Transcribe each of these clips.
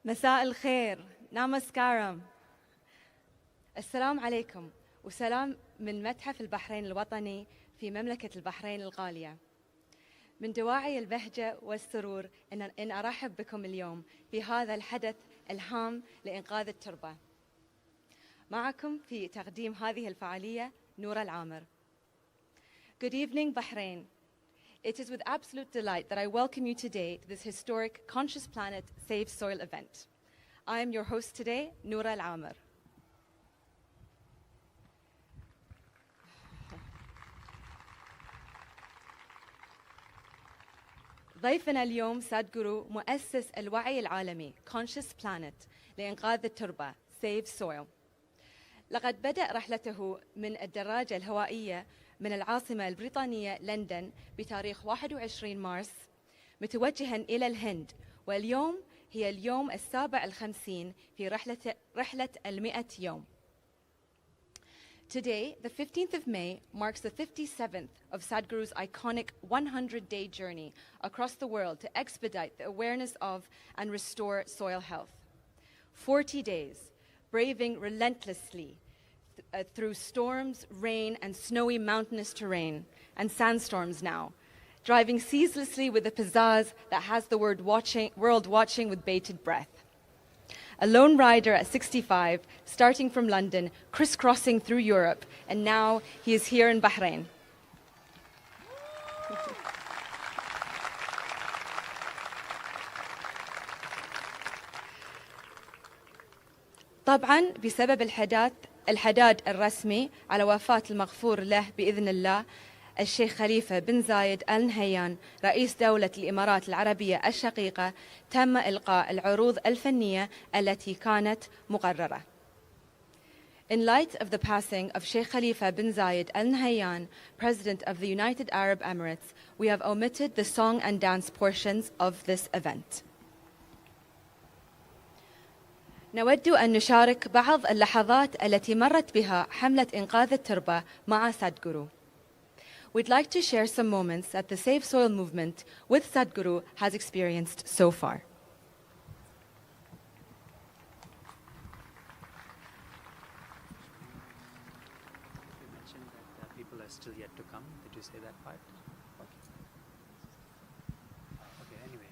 مساء الخير، نامسكارم. السلام عليكم وسلام من متحف البحرين الوطني في مملكة البحرين الغالية. من دواعي البهجة والسرور إن أرحب بكم اليوم في هذا الحدث الهام لإنقاذ التربة. معكم في تقديم هذه الفعالية نور العامر. Good evening, Bahrain. It is with absolute delight that I welcome you today to this historic Conscious Planet Save Soil event. I am your host today, Noura Al-Amr. ضيفنا اليوم سادغورو مؤسس الوعي العالمي Conscious Planet لإنقاذ التربة Save Soil. لقد بدأ رحلته من الدراجة الهوائية من العاصمة البريطانية لندن بتاريخ 21 مارس متوجها إلى الهند، واليوم هي اليوم ال57 في رحلة 100 يوم. Today, the 15th of May, marks the 57th of Sadhguru's iconic 100-day journey across the world to expedite the awareness of and restore soil health. 40 days, braving relentlessly through storms, rain, and snowy mountainous terrain, and sandstorms now, driving ceaselessly with a pizzazz that has the world watching with bated breath. A lone rider at 65, starting from London, crisscrossing through Europe, and now he is here in Bahrain. طبعاً بسبب الحداد الرسمي على وفاة المغفور له بإذن الله الشيخ خليفة بن زايد آل نهيان رئيس دولة الإمارات العربية الشقيقة، تم إلقاء العروض الفنية التي كانت مقررة. In light of the passing of Sheikh Khalifa bin Zayed Al Nahyan, President of the United Arab Emirates, we have omitted the song and dance portions of this event. نود أن نشارك بعض اللحظات التي مرت بها حملة إنقاذ التربة مع Sadhguru. We'd like to share some moments that the Save Soil movement with Sadhguru has experienced so far. You mentioned that people are still yet to come. Did you say that part? Okay, anyway.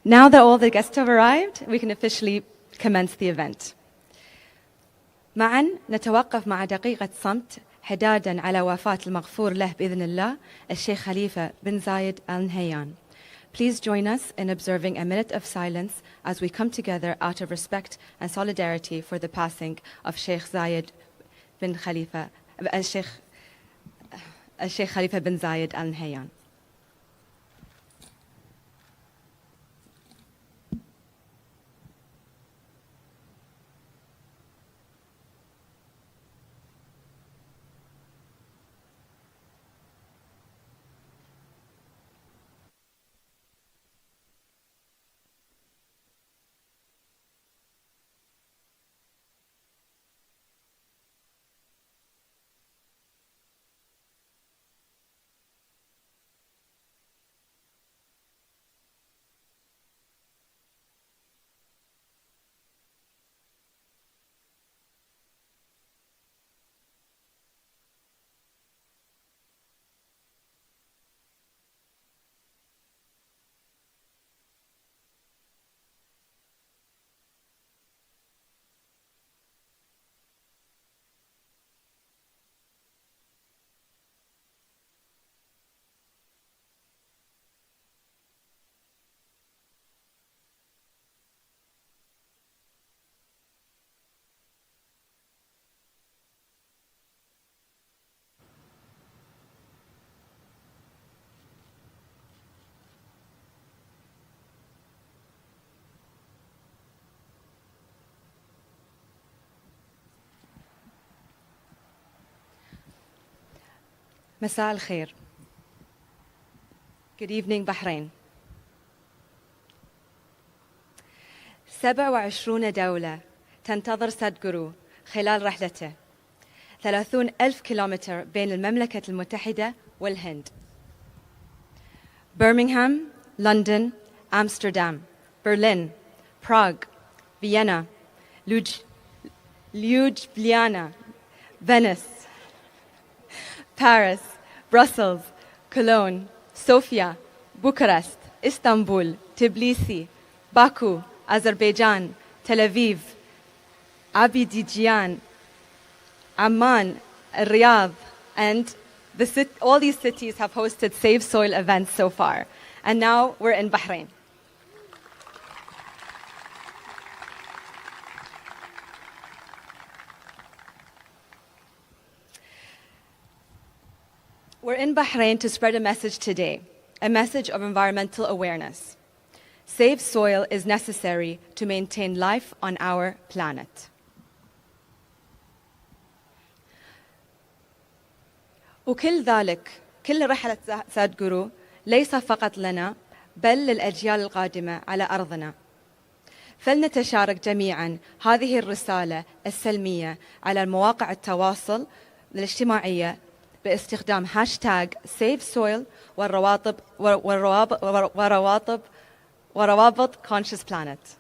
Now that all the guests have arrived, we can officially commence the event. معا نتوقف مع دقيقة صمت حدادا على وفاة المغفور له بإذن الله الشيخ خليفة بن زايد آل نهيان. Please join us in observing a minute of silence as we come together out of respect and solidarity for the passing of Sheikh Zayed bin Khalifa, Sheikh Khalifa bin Zayed Al Nahyan. مساء الخير. Good evening, Bahrain. 27 دولة تنتظر سادغورو خلال رحلته. 30,000 كيلومتر بين المملكة المتحدة والهند. برمنغهام، لندن، أمستردام، برلين، براغ، فيينا، ليوبليانا، فينيس، Paris, Brussels, Cologne, Sofia, Bucharest, Istanbul, Tbilisi, Baku, Azerbaijan, Tel Aviv, Abidjan, Amman, Riyadh, and all these cities have hosted Save Soil events so far. And now we're in Bahrain. We're in Bahrain to spread a message today, a message of environmental awareness. Save soil is necessary to maintain life on our planet. وكل ذلك كل رحلة سادغورو ليس فقط لنا بل للأجيال القادمة على أرضنا. فلنتشارك جميعا هذه الرسالة السلمية على مواقع التواصل الاجتماعية باستخدام هاشتاغ Save Soil وروابط Conscious Planet.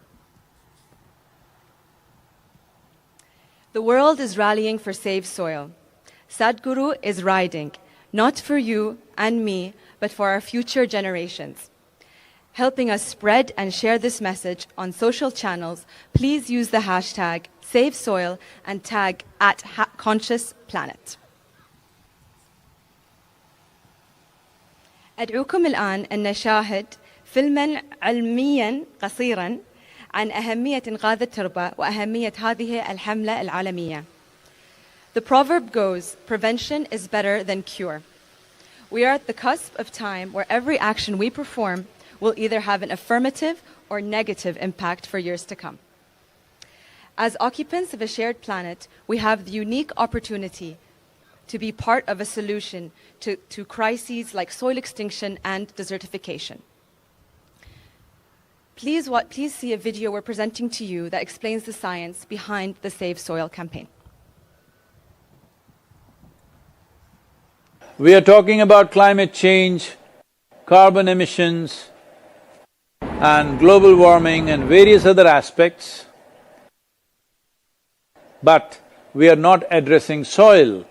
The world is rallying for Save Soil. Sadhguru is riding, not for you and me, but for our future generations. Helping us spread and share this message on social channels, please use the hashtag Save Soil and tag @Conscious Planet. أدعوكم الآن أن نشاهد فيلماً علمياً قصيراً عن أهمية إنقاذ التربة وأهمية هذه الحملة العالمية. The proverb goes, prevention is better than cure. We are at the cusp of time where every action we perform will either have an affirmative or negative impact for years to come. As occupants of a shared planet, we have the unique opportunity to be part of a solution to crises like soil extinction and desertification. Please see a video we're presenting to you that explains the science behind the Save Soil campaign. We are talking about climate change, carbon emissions, and global warming and various other aspects, but we are not addressing soil.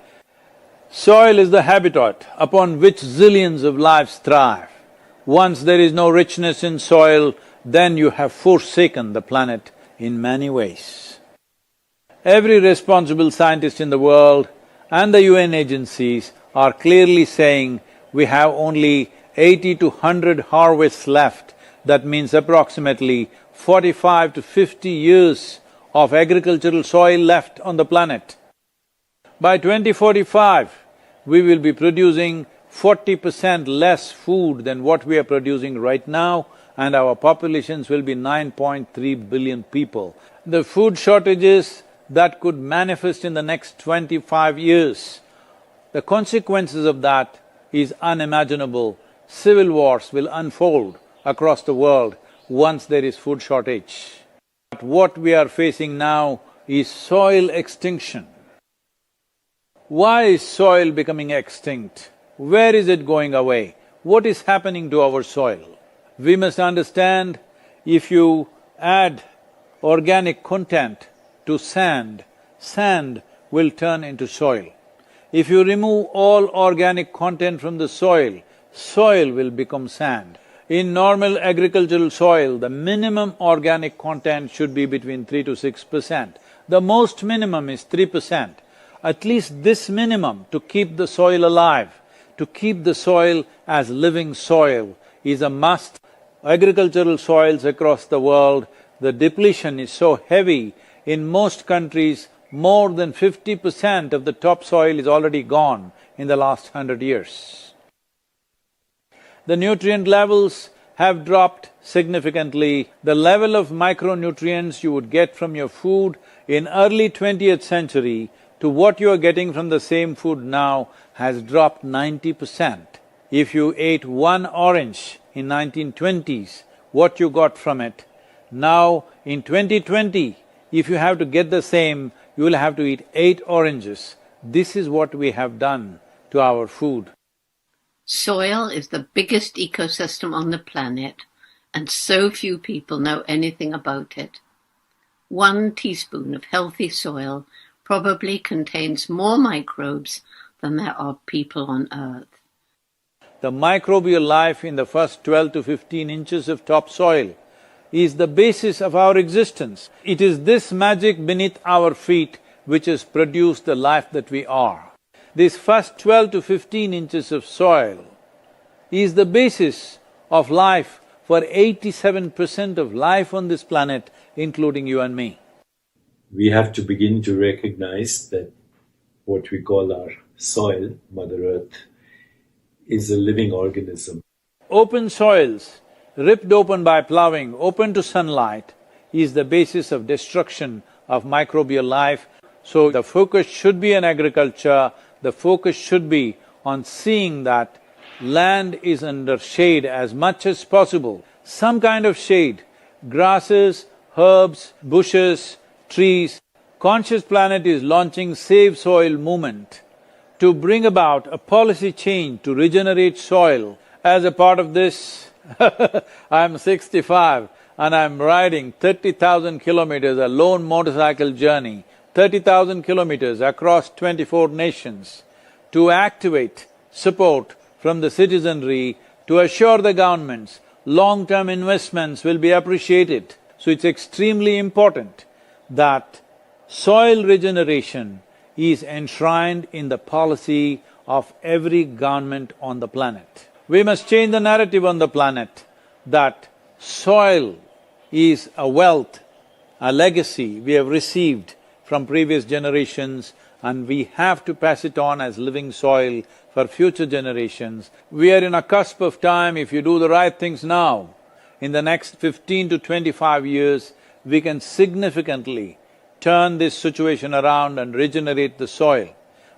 Soil is the habitat upon which zillions of lives thrive. Once there is no richness in soil, then you have forsaken the planet in many ways. Every responsible scientist in the world and the UN agencies are clearly saying we have only 80 to 100 harvests left. That means approximately 45 to 50 years of agricultural soil left on the planet. By 2045, we will be producing 40% less food than what we are producing right now, and our populations will be 9.3 billion people. The food shortages that could manifest in the next 25 years, the consequences of that is unimaginable. Civil wars will unfold across the world once there is food shortage. But what we are facing now is soil extinction. Why is soil becoming extinct? Where is it going away? What is happening to our soil? We must understand, if you add organic content to sand, sand will turn into soil. If you remove all organic content from the soil, soil will become sand. In normal agricultural soil, the minimum organic content should be between 3 to 6%. The most minimum is 3%. At least this minimum to keep the soil alive, to keep the soil as living soil is a must. Agricultural soils across the world, the depletion is so heavy, in most countries, more than 50% of the topsoil is already gone in the last 100 years. The nutrient levels have dropped significantly. The level of micronutrients you would get from your food in early 20th century to what you are getting from the same food now has dropped 90%. If you ate one orange in 1920s, what you got from it, now in 2020, if you have to get the same, you will have to eat 8 oranges. This is what we have done to our food. Soil is the biggest ecosystem on the planet, and so few people know anything about it. 1 teaspoon of healthy soil probably contains more microbes than there are people on Earth. The microbial life in the first 12 to 15 inches of topsoil is the basis of our existence. It is this magic beneath our feet which has produced the life that we are. This first 12 to 15 inches of soil is the basis of life for 87% of life on this planet, including you and me. We have to begin to recognize that what we call our soil, Mother Earth, is a living organism. Open soils, ripped open by ploughing, open to sunlight, is the basis of destruction of microbial life. So the focus should be on agriculture, the focus should be on seeing that land is under shade as much as possible. Some kind of shade, grasses, herbs, bushes, trees. Conscious Planet is launching Save Soil movement to bring about a policy change to regenerate soil. As a part of this, I'm 65 and I'm riding 30,000 kilometers, a lone motorcycle journey, 30,000 kilometers across 24 nations to activate support from the citizenry to assure the governments long-term investments will be appreciated. So it's extremely important that soil regeneration is enshrined in the policy of every government on the planet. We must change the narrative on the planet that soil is a wealth, a legacy we have received from previous generations, and we have to pass it on as living soil for future generations. We are in a cusp of time. If you do the right things now, in the next 15 to 25 years, we can significantly turn this situation around and regenerate the soil.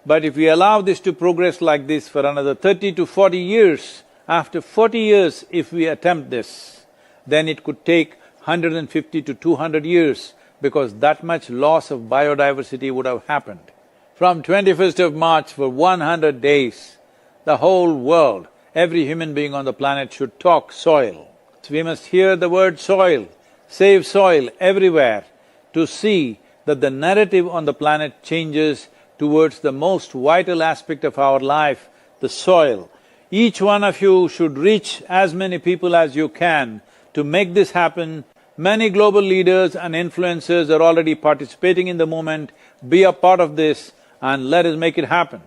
But if we allow this to progress like this for another 30 to 40 years, after 40 years if we attempt this, then it could take 150 to 200 years because that much loss of biodiversity would have happened. From 21st of March for 100 days, the whole world, every human being on the planet should talk soil. So we must hear the word soil, save soil everywhere to see that the narrative on the planet changes towards the most vital aspect of our life, the soil. Each one of you should reach as many people as you can to make this happen. Many global leaders and influencers are already participating in the movement. Be a part of this and let us make it happen.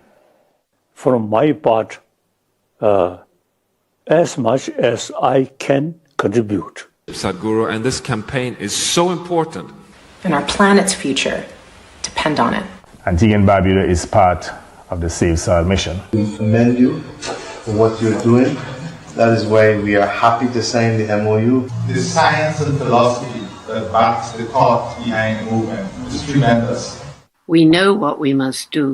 From my part, as much as I can contribute. Sadhguru, and this campaign is so important. And our planet's future depend on it. Antigua and Barbuda is part of the Save Soil mission. We commend you for what you're doing. That is why we are happy to sign the MOU. The science and philosophy that backs the thought behind the movement is tremendous. We know what we must do,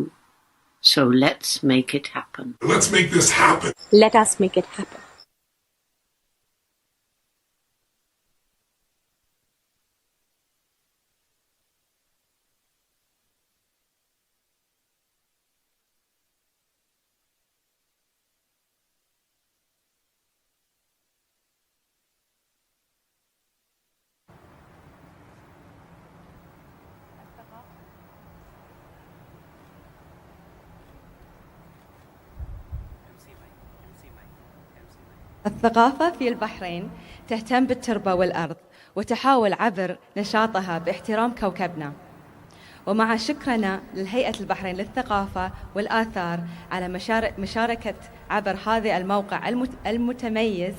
so let's make it happen. Let's make this happen. Let us make it happen. الثقافة في البحرين تهتم بالتربة والأرض وتحاول عبر نشاطها باحترام كوكبنا. ومع شكرنا للهيئة البحرين للثقافة والآثار على مشاركة عبر هذا الموقع المتميز،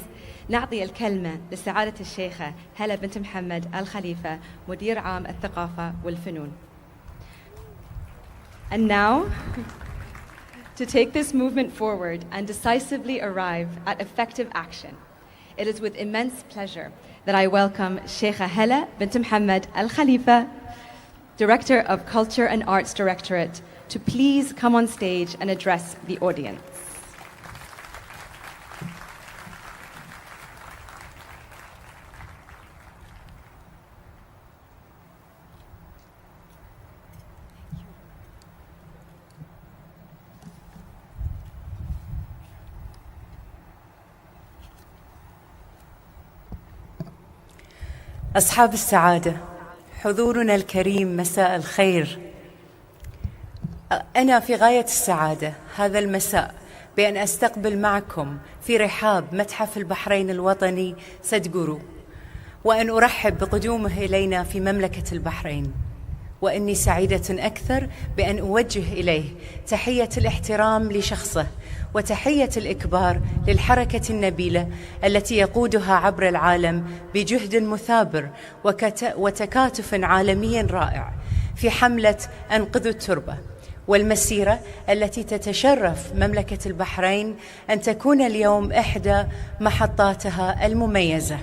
نعطي الكلمة لسعادة الشيخة هلا بنت محمد الخليفة مدير عام الثقافة والفنون. And now, to take this movement forward and decisively arrive at effective action, it is with immense pleasure that I welcome Sheikha Hela bint Muhammad Al Khalifa, Director of Culture and Arts Directorate, to please come on stage and address the audience. أصحاب السعادة، حضورنا الكريم، مساء الخير. أنا في غاية السعادة هذا المساء بأن أستقبل معكم في رحاب متحف البحرين الوطني سدغورو، وأن أرحب بقدومه إلينا في مملكة البحرين. وإني سعيدة أكثر بأن أوجه إليه تحية الاحترام لشخصه وتحية الإكبار للحركة النبيلة التي يقودها عبر العالم بجهد مثابر وتكاتف عالمي رائع في حملة أنقذوا التربة، والمسيرة التي تتشرف مملكة البحرين أن تكون اليوم إحدى محطاتها المميزة.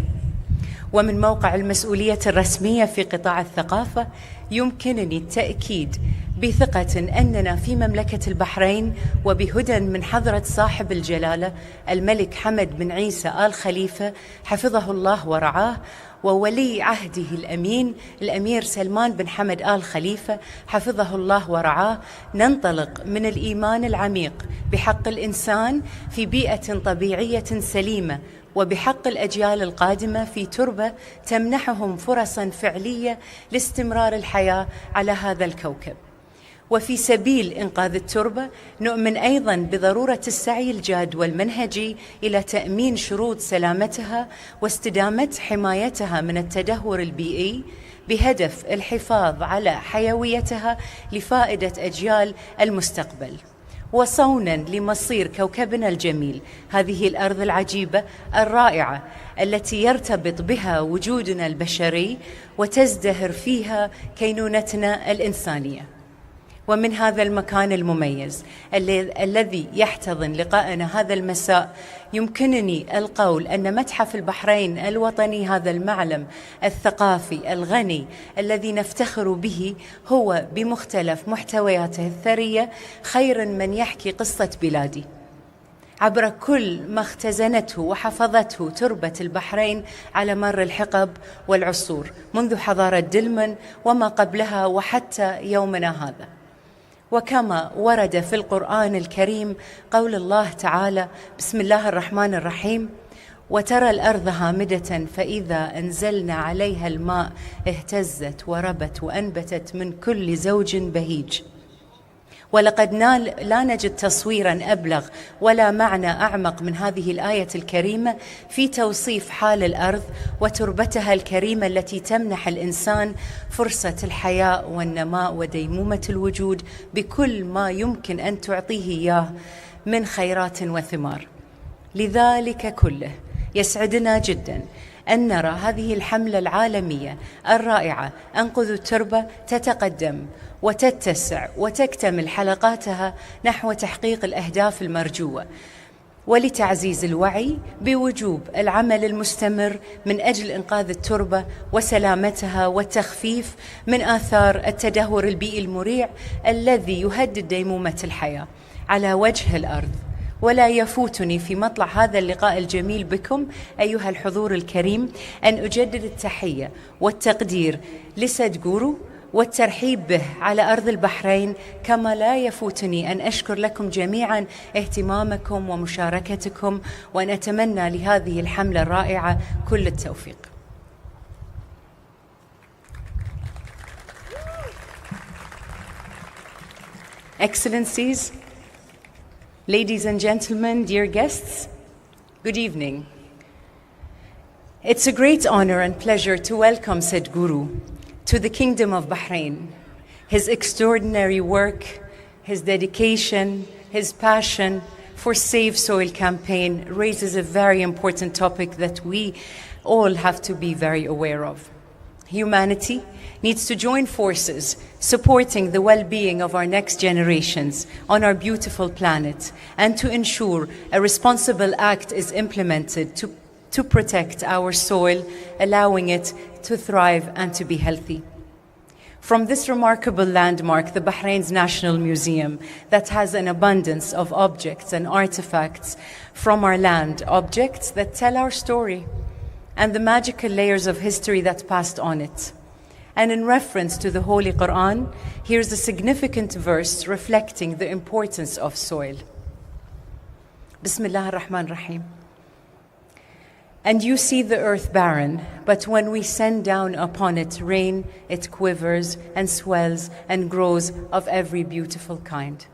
ومن موقع المسؤولية الرسمية في قطاع الثقافة يمكنني التأكيد بثقة أننا في مملكة البحرين وبهدى من حضرة صاحب الجلالة الملك حمد بن عيسى آل خليفة حفظه الله ورعاه، وولي عهده الأمين الأمير سلمان بن حمد آل خليفة حفظه الله ورعاه، ننطلق من الإيمان العميق بحق الإنسان في بيئة طبيعية سليمة، وبحق الأجيال القادمة في تربة تمنحهم فرصاً فعلية لاستمرار الحياة على هذا الكوكب. وفي سبيل إنقاذ التربة نؤمن أيضاً بضرورة السعي الجاد والمنهجي إلى تأمين شروط سلامتها واستدامة حمايتها من التدهور البيئي بهدف الحفاظ على حيويتها لفائدة أجيال المستقبل، وصونا لمصير كوكبنا الجميل، هذه الأرض العجيبة الرائعة التي يرتبط بها وجودنا البشري وتزدهر فيها كينونتنا الإنسانية. ومن هذا المكان المميز الذي يحتضن لقاءنا هذا المساء يمكنني القول أن متحف البحرين الوطني، هذا المعلم الثقافي الغني الذي نفتخر به، هو بمختلف محتوياته الثرية خير من يحكي قصة بلادي عبر كل ما اختزنته وحفظته تربة البحرين على مر الحقب والعصور منذ حضارة دلمن وما قبلها وحتى يومنا هذا. وكما ورد في القرآن الكريم قول الله تعالى: بسم الله الرحمن الرحيم: وترى الأرض هامدة فإذا أنزلنا عليها الماء اهتزت وربت وأنبتت من كل زوج بهيج. ولقد لا نجد تصويراً أبلغ ولا معنى أعمق من هذه الآية الكريمة في توصيف حال الأرض وتربتها الكريمة التي تمنح الإنسان فرصة الحياة والنماء وديمومة الوجود بكل ما يمكن أن تعطيه إياه من خيرات وثمار. لذلك كله يسعدنا جداً أن نرى هذه الحملة العالمية الرائعة أنقذ التربة تتقدم وتتسع وتكتمل حلقاتها نحو تحقيق الأهداف المرجوة، ولتعزيز الوعي بوجوب العمل المستمر من أجل إنقاذ التربة وسلامتها والتخفيف من آثار التدهور البيئي المريع الذي يهدد ديمومة الحياة على وجه الأرض. ولا يفوتني في مطلع هذا اللقاء الجميل بكم أيها الحضور الكريم أن أجدد التحية والتقدير لسادغورو والترحيب به على أرض البحرين، كما لا يفوتني أن أشكر لكم جميعا اهتمامكم ومشاركتكم، وأن أتمنى لهذه الحملة الرائعة كل التوفيق. Excellencies, ladies and gentlemen, dear guests, good evening. It's a great honor and pleasure to welcome Sadhguru to the Kingdom of Bahrain. His extraordinary work, his dedication, his passion for Save Soil campaign raises a very important topic that we all have to be very aware of. Humanity needs to join forces supporting the well-being of our next generations on our beautiful planet, and to ensure a responsible act is implemented to protect our soil, allowing it to thrive and to be healthy. From this remarkable landmark, the Bahrain's National Museum, that has an abundance of objects and artifacts from our land, objects that tell our story and the magical layers of history that passed on it. And in reference to the Holy Quran, here's a significant verse reflecting the importance of soil. Bismillah ar-Rahman ar-Rahim. And you see the earth barren, but when we send down upon it rain, it quivers and swells and grows of every beautiful kind.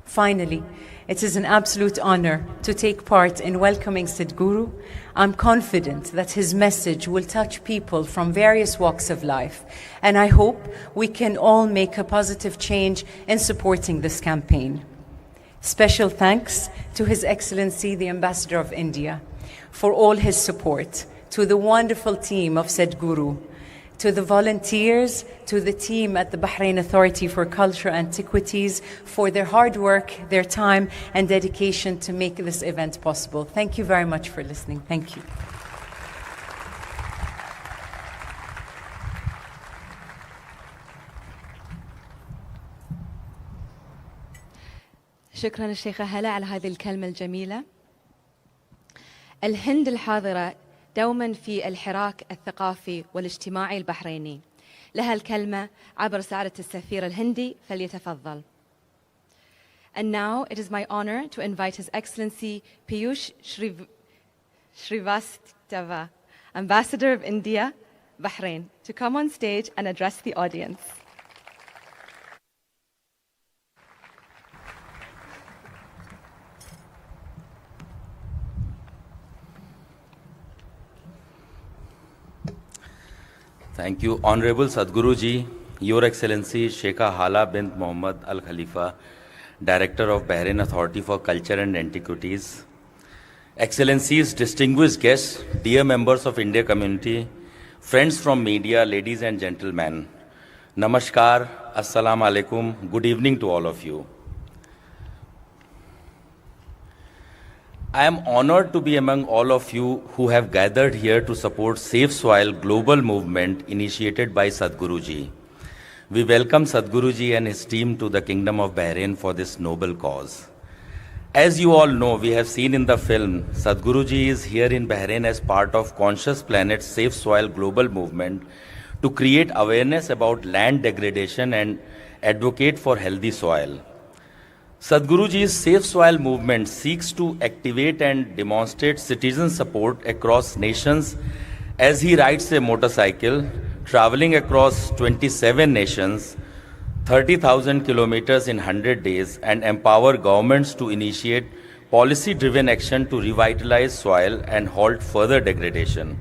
Finally, it is an absolute honor to take part in welcoming Sadhguru. I'm confident that his message will touch people from various walks of life, and I hope we can all make a positive change in supporting this campaign. Special thanks to His Excellency the Ambassador of India for all his support, to the wonderful team of Sadhguru, to the volunteers, to the team at the Bahrain Authority for Cultural Antiquities for their hard work, their time and dedication to make this event possible. Thank you very much for listening. Thank you. شكرا الشيخة هلا على هذه الكلمة الجميلة. الهند الحاضرة دوما في الحراك الثقافي والاجتماعي البحريني. لها الكلمة عبر سعادة السفير الهندي، فليتفضل. And now it is my honor to invite His Excellency Piyush Srivastava, Ambassador of India, Bahrain, to come on stage and address the audience. Thank you, Honorable Sadhguru Ji, Your Excellency Sheikha Hala bint Mohammad Al Khalifa, Director of Bahrain Authority for Culture and Antiquities, Excellencies, distinguished guests, dear members of India community, friends from media, ladies and gentlemen, Namaskar, Assalamu Alaikum, good evening to all of you. I am honored to be among all of you who have gathered here to support Save Soil global movement initiated by Sadhguru Ji. We welcome Sadhguru Ji and his team to the Kingdom of Bahrain for this noble cause. As you all know, we have seen in the film, Sadhguru Ji is here in Bahrain as part of Conscious Planet Save Soil global movement to create awareness about land degradation and advocate for healthy soil. Sadhguru Ji's Safe Soil movement seeks to activate and demonstrate citizen support across nations as he rides a motorcycle, traveling across 27 nations, 30,000 kilometers in 100 days and empower governments to initiate policy-driven action to revitalize soil and halt further degradation.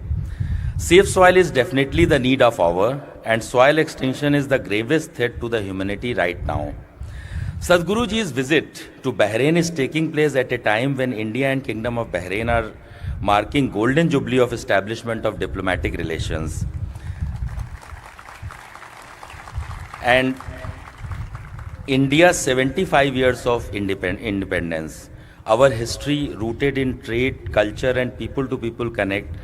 Safe soil is definitely the need of hour, and soil extinction is the gravest threat to the humanity right now. Sadhguruji's visit to Bahrain is taking place at a time when India and Kingdom of Bahrain are marking golden jubilee of establishment of diplomatic relations. And India's 75 years of independence, our history rooted in trade, culture and people-to-people connect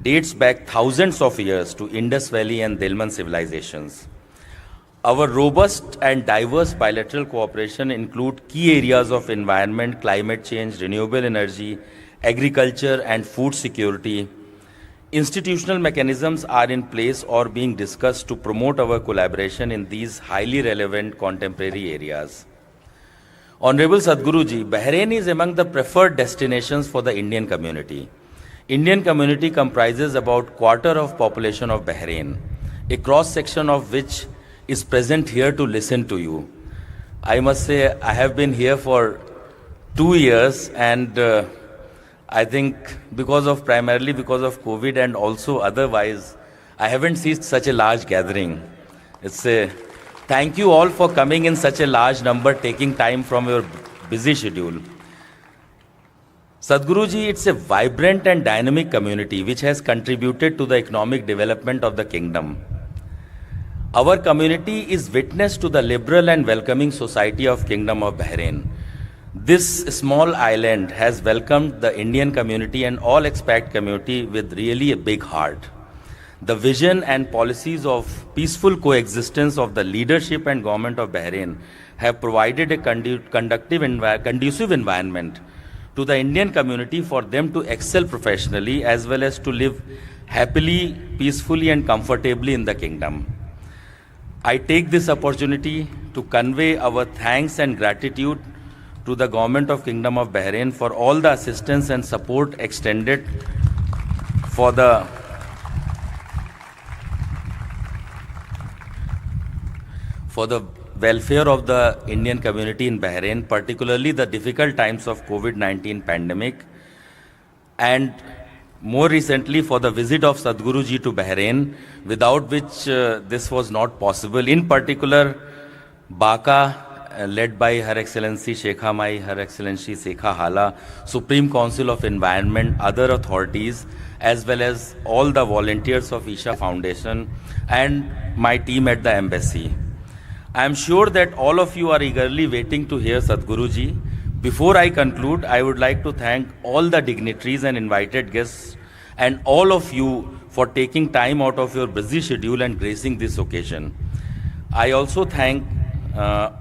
dates back thousands of years to Indus Valley and Delman civilizations. Our robust and diverse bilateral cooperation include key areas of environment, climate change, renewable energy, agriculture and food security. Institutional mechanisms are in place or being discussed to promote our collaboration in these highly relevant contemporary areas. Honorable Sadhguruji, Bahrain is among the preferred destinations for the Indian community. Indian community comprises about quarter of population of Bahrain, a cross-section of which is present here to listen to you. I must say I have been here for 2 years and I think primarily because of COVID and also otherwise, I haven't seen such a large gathering. Thank you all for coming in such a large number, taking time from your busy schedule. Sadhguruji, it's a vibrant and dynamic community which has contributed to the economic development of the kingdom. Our community is witness to the liberal and welcoming society of Kingdom of Bahrain. This small island has welcomed the Indian community and all expat community with really a big heart. The vision and policies of peaceful coexistence of the leadership and government of Bahrain have provided a conducive environment to the Indian community for them to excel professionally as well as to live happily, peacefully and comfortably in the kingdom. I take this opportunity to convey our thanks and gratitude to the government of Kingdom of Bahrain for all the assistance and support extended for the welfare of the Indian community in Bahrain, particularly the difficult times of COVID-19 pandemic, and more recently for the visit of Sadhguruji to Bahrain, without which this was not possible. In particular, Baka, led by Her Excellency Sheikha Mai, Her Excellency Sheikha Hala, Supreme Council of Environment, other authorities, as well as all the volunteers of Isha Foundation and my team at the embassy. I am sure that all of you are eagerly waiting to hear Sadhguruji. Before I conclude, I would like to thank all the dignitaries and invited guests and all of you for taking time out of your busy schedule and gracing this occasion. I also thank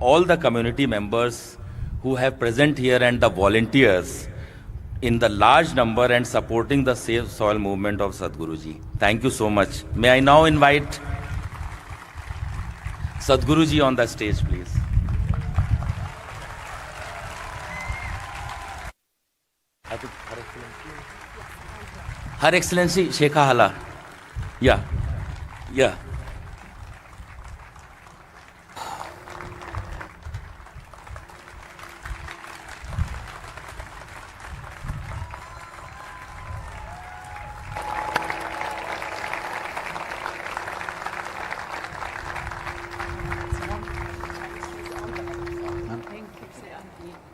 all the community members who have present here and the volunteers in the large number and supporting the Safe Soil movement of Sadhguruji. Thank you so much. May I now invite Sadhguruji on the stage, please. Her Excellency Sheikha Hala. Yeah.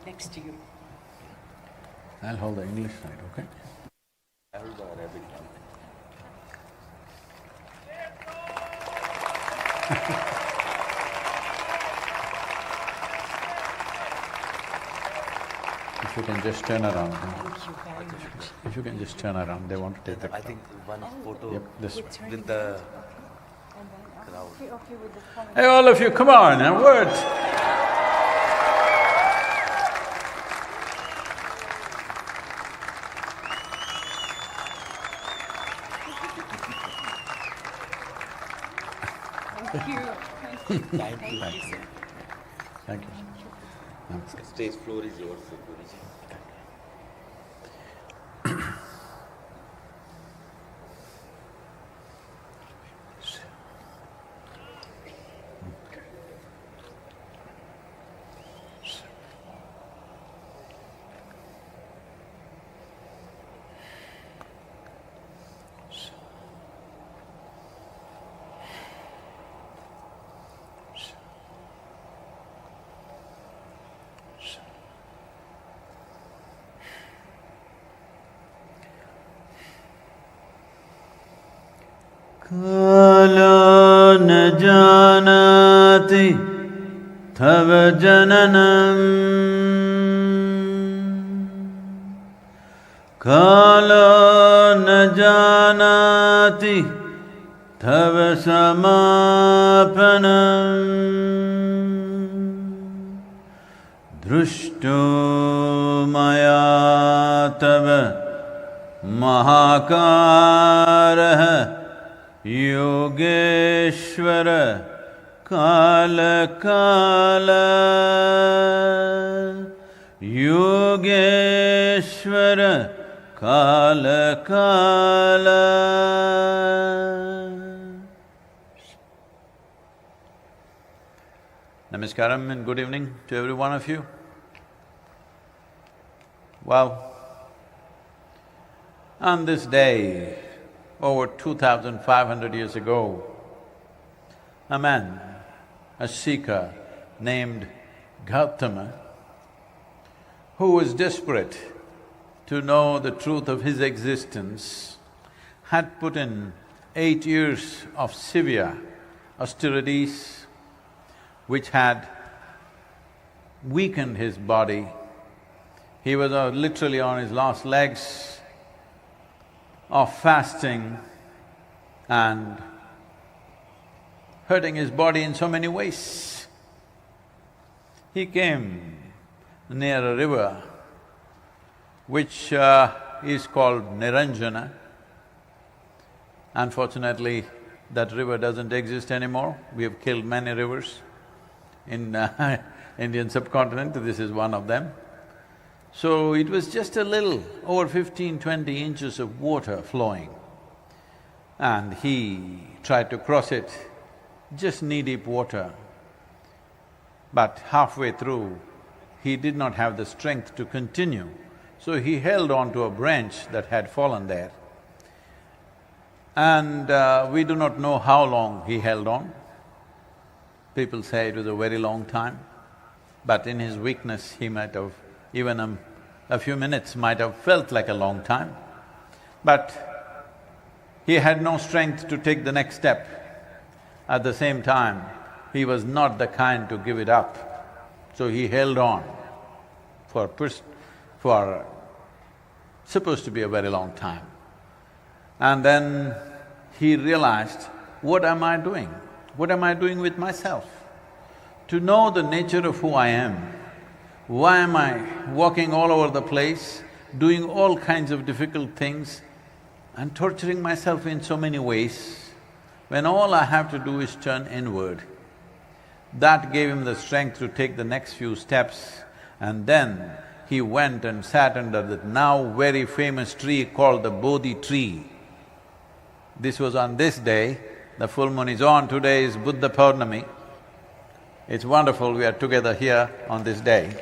Next to you. I'll hold the English side, okay? I'll hold the Arabic one. If you can just turn around. Thank you very much. If you can just turn around, they want to take I think one photo this way. with the crowd. Hey, all of you, come on, now, words. Thank you. Thank you. Thank you. Namaskar. Stage floor is yours, Sadhguruji. Kala na janati tava jananam Kala na janati tava samapanam Drushto maya tava mahakaraha Yogeshwara Kala Kala Yogeshwara Kala Kala. Namaskaram and good evening to every one of you. Well, on this day, over 2,500 years ago, a man, a seeker named Gautama, who was desperate to know the truth of his existence, had put in 8 years of severe austerities which had weakened his body. He was literally on his last legs of fasting and hurting his body in so many ways. He came near a river which is called Niranjana. Unfortunately, that river doesn't exist anymore. We have killed many rivers in Indian subcontinent, this is one of them. So it was just a little, over 15–20 inches of water flowing. And he tried to cross it, just knee-deep water. But halfway through, he did not have the strength to continue. So he held on to a branch that had fallen there. And we do not know how long he held on. People say it was a very long time. But in his weakness, he might have even a few minutes might have felt like a long time. But he had no strength to take the next step. At the same time, he was not the kind to give it up. So he held on for supposed to be a very long time. And then he realized, what am I doing? What am I doing with myself? To know the nature of who I am, why am I walking all over the place, doing all kinds of difficult things and torturing myself in so many ways, when all I have to do is turn inward? That gave him the strength to take the next few steps, and then he went and sat under the now very famous tree called the Bodhi tree. This was on this day, the full moon is on, today is Buddha Purnami. It's wonderful we are together here on this day.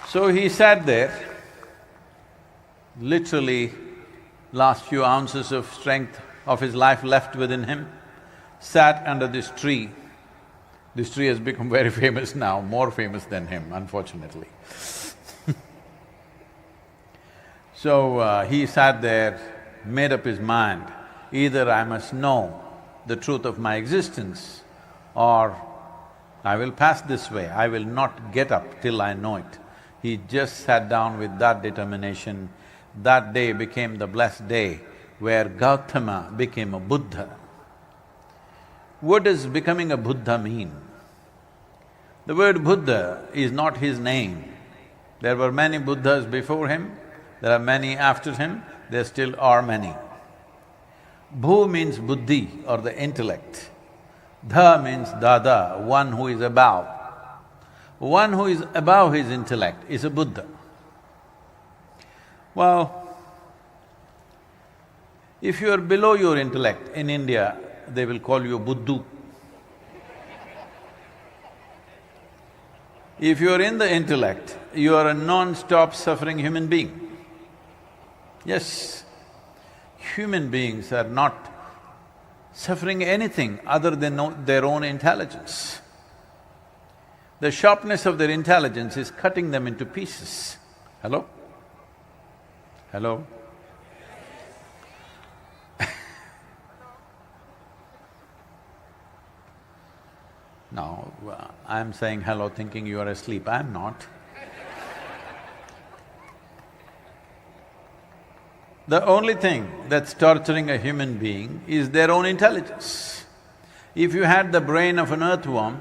So he sat there, literally last few ounces of strength of his life left within him, sat under this tree. This tree has become very famous now, more famous than him, unfortunately. So he sat there, made up his mind, either I must know the truth of my existence or I will pass this way, I will not get up till I know it. He just sat down with that determination. That day became the blessed day where Gautama became a Buddha. What does becoming a Buddha mean? The word Buddha is not his name. There were many Buddhas before him, there are many after him, there still are many. Bhu means buddhi or the intellect. Dha means dada, one who is above. One who is above his intellect is a Buddha. Well, if you are below your intellect, in India, they will call you Buddhu. If you are in the intellect, you are a non-stop suffering human being. Yes, human beings are not suffering anything other than their own intelligence. The sharpness of their intelligence is cutting them into pieces. Hello? Hello? I'm saying hello thinking you are asleep, I'm not. The only thing that's torturing a human being is their own intelligence. If you had the brain of an earthworm,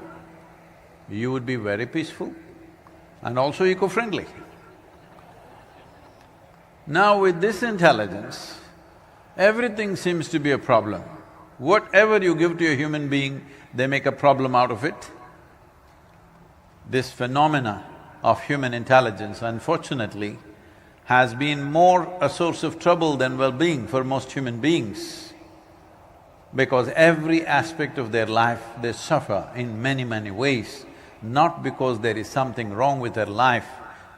you would be very peaceful and also eco-friendly. Now with this intelligence, everything seems to be a problem. Whatever you give to a human being, they make a problem out of it. This phenomena of human intelligence, unfortunately, has been more a source of trouble than well-being for most human beings, because every aspect of their life they suffer in many ways, not because there is something wrong with their life,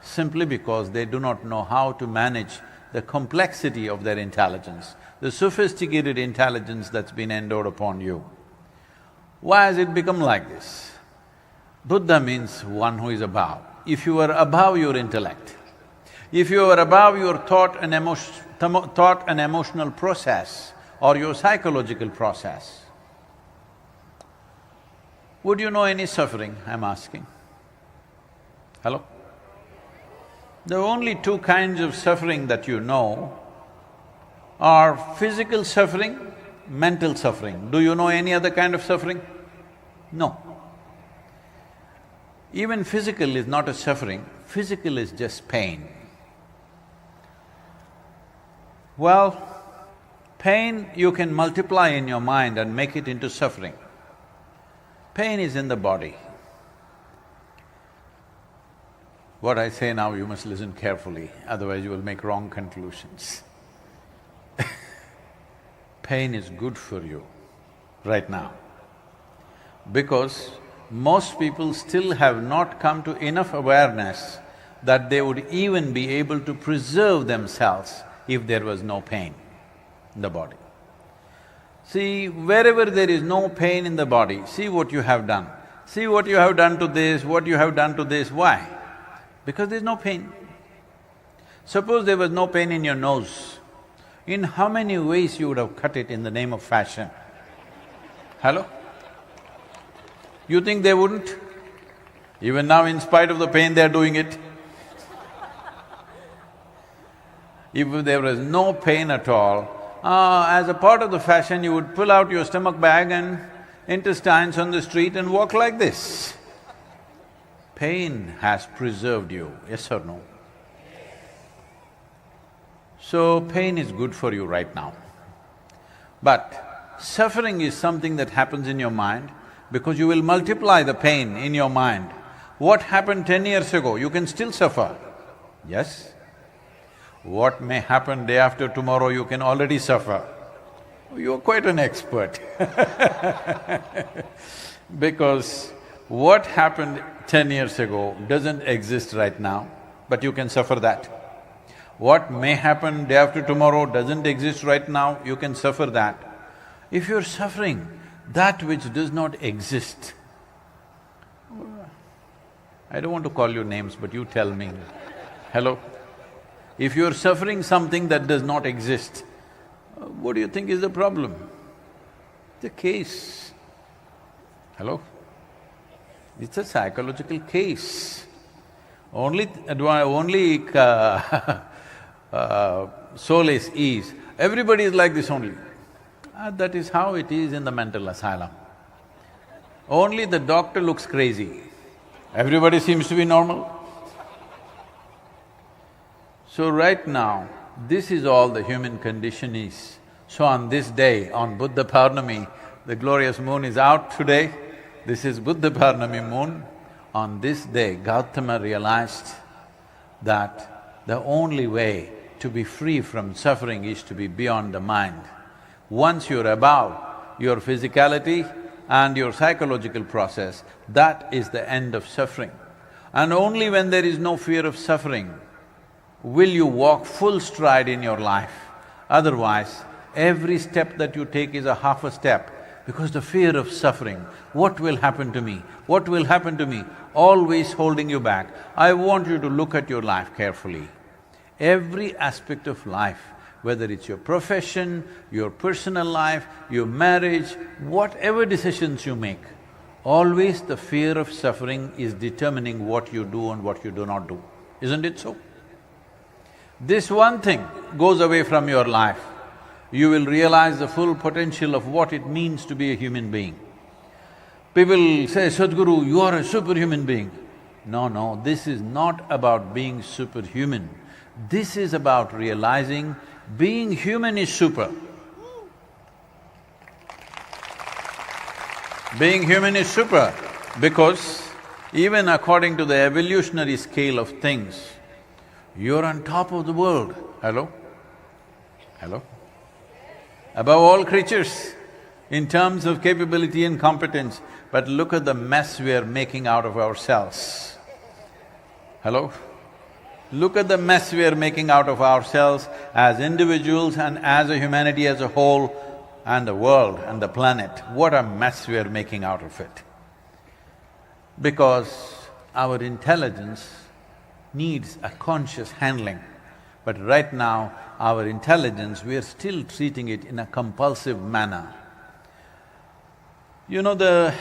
simply because they do not know how to manage the complexity of their intelligence, the sophisticated intelligence that's been endowed upon you. Why has it become like this? Buddha means one who is above. If you are above your intellect, if you are above your thought and emotional process or your psychological process, would you know any suffering, I'm asking? Hello? The only two kinds of suffering that you know are physical suffering, mental suffering. Do you know any other kind of suffering? No. Even physical is not a suffering, physical is just pain. Well, pain you can multiply in your mind and make it into suffering. Pain is in the body. What I say now, you must listen carefully, otherwise you will make wrong conclusions. Pain is good for you right now, because most people still have not come to enough awareness that they would even be able to preserve themselves if there was no pain in the body. See, wherever there is no pain in the body, see what you have done. See what you have done to this, what you have done to this, why? Because there's no pain. Suppose there was no pain in your nose, in how many ways you would have cut it in the name of fashion? Hello? You think they wouldn't? Even now, in spite of the pain, they're doing it. If there was no pain at all, as a part of the fashion, you would pull out your stomach bag and intestines on the street and walk like this. Pain has preserved you, yes or no? So, pain is good for you right now. But suffering is something that happens in your mind because you will multiply the pain in your mind. What happened 10 years ago, you can still suffer, yes? What may happen day after tomorrow, you can already suffer. You're quite an expert because what happened 10 years ago doesn't exist right now, but you can suffer that. What may happen day after tomorrow doesn't exist right now, you can suffer that. If you're suffering that which does not exist, I don't want to call you names, but you tell me, hello? If you're suffering something that does not exist, what do you think is the problem? The case. Hello? It's a psychological case. Only solace is, everybody is like this only. That is how it is in the mental asylum. Only the doctor looks crazy, everybody seems to be normal. So right now, this is all the human condition is. So on this day, on Buddha Purnami, the glorious moon is out today, this is Buddha Purnami moon. On this day, Gautama realized that the only way to be free from suffering is to be beyond the mind. Once you're above your physicality and your psychological process, that is the end of suffering. And only when there is no fear of suffering will you walk full stride in your life. Otherwise, every step that you take is a half a step, because the fear of suffering, what will happen to me, what will happen to me, always holding you back. I want you to look at your life carefully. Every aspect of life, whether it's your profession, your personal life, your marriage, whatever decisions you make, always the fear of suffering is determining what you do and what you do not do. Isn't it so? This one thing goes away from your life, you will realize the full potential of what it means to be a human being. People say, Sadhguru, you are a superhuman being. No, this is not about being superhuman. This is about realizing being human is super. Being human is super because even according to the evolutionary scale of things, you're on top of the world. Hello? Hello? Above all creatures in terms of capability and competence, but look at the mess we are making out of ourselves. Hello? Look at the mess we are making out of ourselves as individuals and as a humanity as a whole and the world and the planet. What a mess we are making out of it. Because our intelligence needs a conscious handling. But right now, our intelligence, we are still treating it in a compulsive manner. You know, the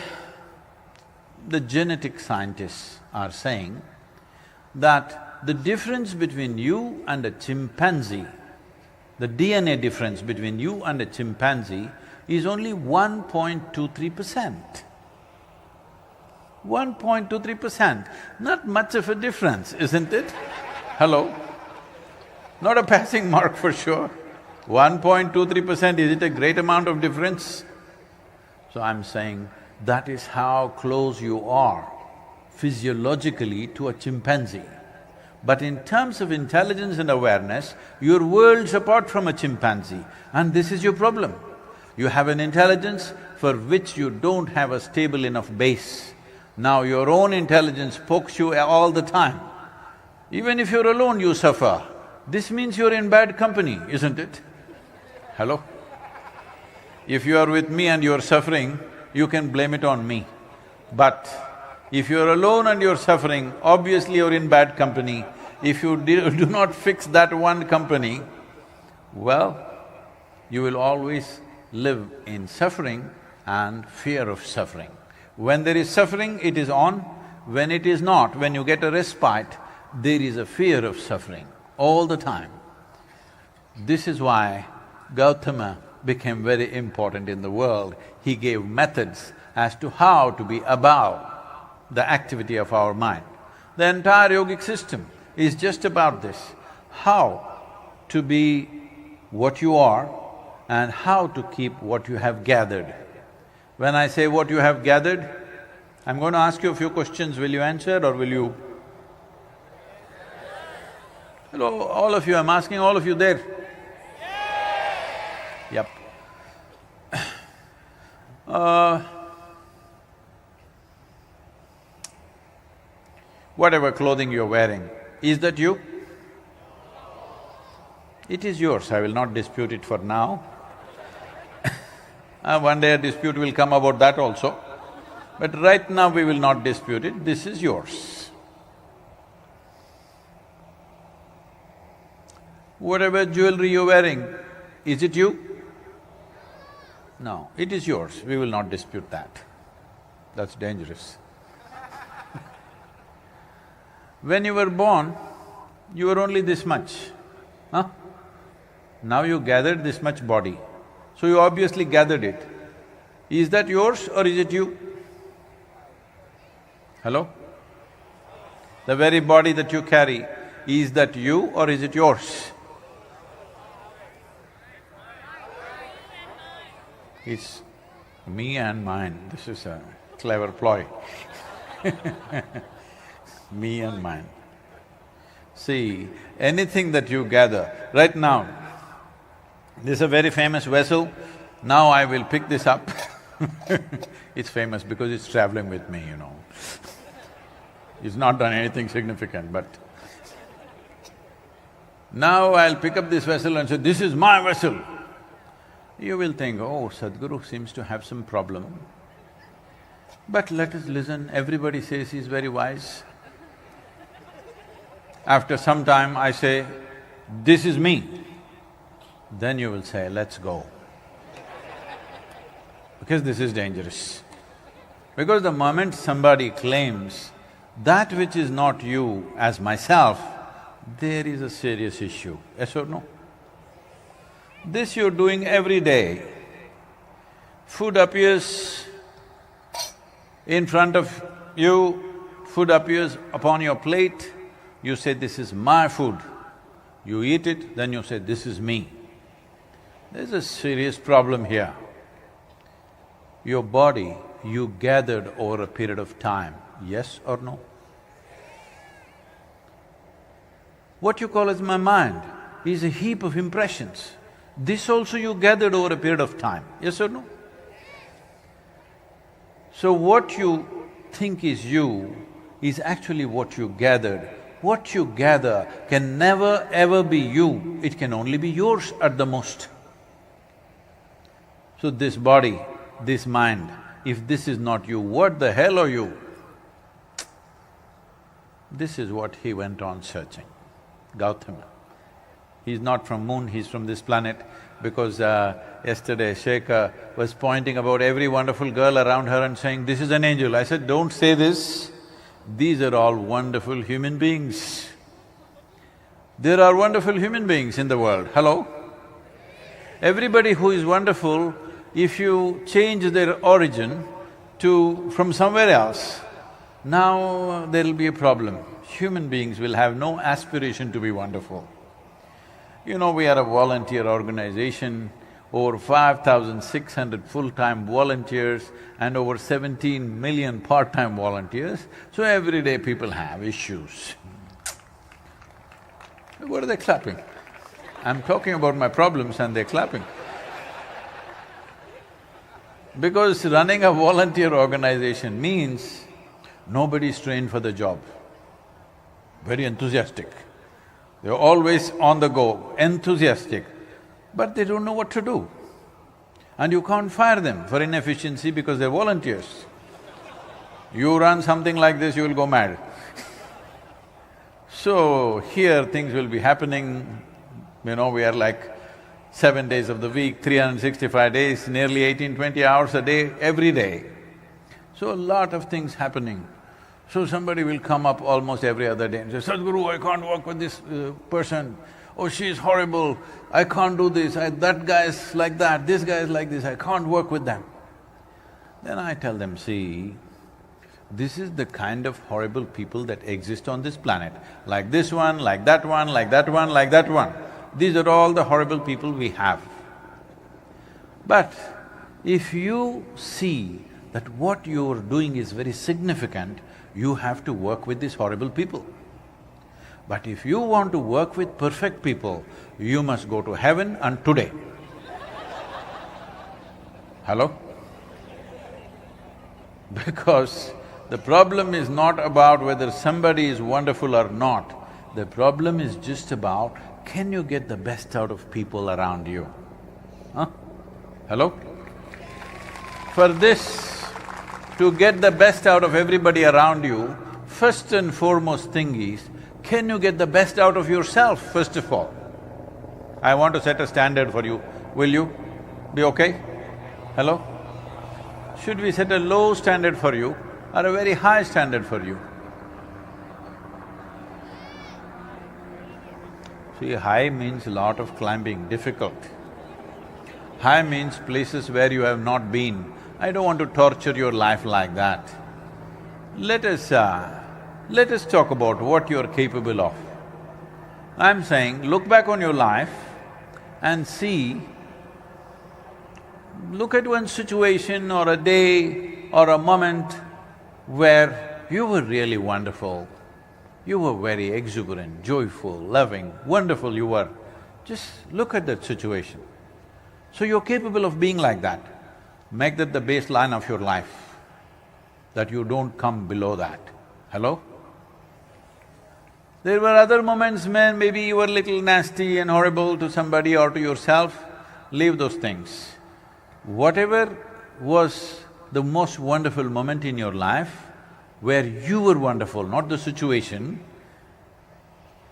genetic scientists are saying that the difference between you and a chimpanzee, the DNA difference between you and a chimpanzee is only 1.23%. 1.23%, not much of a difference, isn't it? Hello? Not a passing mark for sure. 1.23%, is it a great amount of difference? So I'm saying that is how close you are physiologically to a chimpanzee. But in terms of intelligence and awareness, you're worlds apart from a chimpanzee, and this is your problem. You have an intelligence for which you don't have a stable enough base. Now your own intelligence pokes you all the time. Even if you're alone, you suffer. This means you're in bad company, isn't it? Hello? If you are with me and you're suffering, you can blame it on me. But if you're alone and you're suffering, obviously you're in bad company. If you do not fix that one company, well, you will always live in suffering and fear of suffering. When there is suffering, it is on. When it is not, when you get a respite, there is a fear of suffering all the time. This is why Gautama became very important in the world. He gave methods as to how to be above the activity of our mind. The entire yogic system is just about this, how to be what you are and how to keep what you have gathered. When I say what you have gathered, I'm going to ask you a few questions, will you answer or will you… Hello, all of you, I'm asking all of you there. Yep. Whatever clothing you're wearing, is that you? It is yours, I will not dispute it for now. One day a dispute will come about that also, but right now we will not dispute it, this is yours. Whatever jewelry you're wearing, is it you? No, it is yours, we will not dispute that. That's dangerous. When you were born, you were only this much, huh? Now you gathered this much body, so you obviously gathered it. Is that yours or is it you? Hello? The very body that you carry, is that you or is it yours? It's me and mine, this is a clever ploy. Me and mine. See, anything that you gather, right now, this is a very famous vessel, now I will pick this up. It's famous because it's traveling with me, you know. It's not done anything significant, but now I'll pick up this vessel and say, this is my vessel. You will think, oh, Sadhguru seems to have some problem. But let us listen, everybody says he's very wise. After some time I say, this is me, then you will say, let's go. Because this is dangerous. Because the moment somebody claims that which is not you as myself, there is a serious issue, yes or no? This you're doing every day. Food appears in front of you, food appears upon your plate, you say, this is my food. You eat it, then you say, this is me. There's a serious problem here. Your body, you gathered over a period of time, yes or no? What you call as my mind is a heap of impressions. This also you gathered over a period of time, yes or no? So what you think is you is actually what you gathered. What you gather can never ever be you, it can only be yours at the most. So this body, this mind, if this is not you, what the hell are you? This is what he went on searching, Gautama. He's not from moon, he's from this planet, because yesterday Shekhar was pointing about every wonderful girl around her and saying, this is an angel. I said, don't say this, these are all wonderful human beings. There are wonderful human beings in the world, hello? Everybody who is wonderful, if you change their origin from somewhere else, now there'll be a problem. Human beings will have no aspiration to be wonderful. You know, we are a volunteer organization, over 5,600 full-time volunteers and over 17 million part-time volunteers, so every day people have issues. What are they clapping? I'm talking about my problems and they're clapping. Because running a volunteer organization means nobody's trained for the job, very enthusiastic. They're always on the go, enthusiastic, but they don't know what to do. And you can't fire them for inefficiency because they're volunteers. You run something like this, you will go mad. So here things will be happening, you know, we are like 7 days of the week, 365 days, nearly 18-20 hours a day, every day. So a lot of things happening. So somebody will come up almost every other day and say, Sadhguru, I can't work with this person, oh, she's horrible, I can't do this, that guy is like that, this guy is like this, I can't work with them. Then I tell them, see, this is the kind of horrible people that exist on this planet, like this one, like that one, like that one, like that one. These are all the horrible people we have. But if you see that what you're doing is very significant, you have to work with these horrible people. But if you want to work with perfect people, you must go to heaven and today. Hello? Because the problem is not about whether somebody is wonderful or not, the problem is just about, can you get the best out of people around you? Huh? Hello? For this, to get the best out of everybody around you, first and foremost thing is, can you get the best out of yourself, first of all? I want to set a standard for you, will you be okay? Hello? Should we set a low standard for you or a very high standard for you? See, high means a lot of climbing, difficult. High means places where you have not been. I don't want to torture your life like that. Let us talk about what you're capable of. I'm saying, look back on your life and see, look at one situation or a day or a moment where you were really wonderful, you were very exuberant, joyful, loving, wonderful you were. Just look at that situation. So you're capable of being like that. Make that the baseline of your life, that you don't come below that. Hello? There were other moments when maybe you were a little nasty and horrible to somebody or to yourself, leave those things. Whatever was the most wonderful moment in your life, where you were wonderful, not the situation,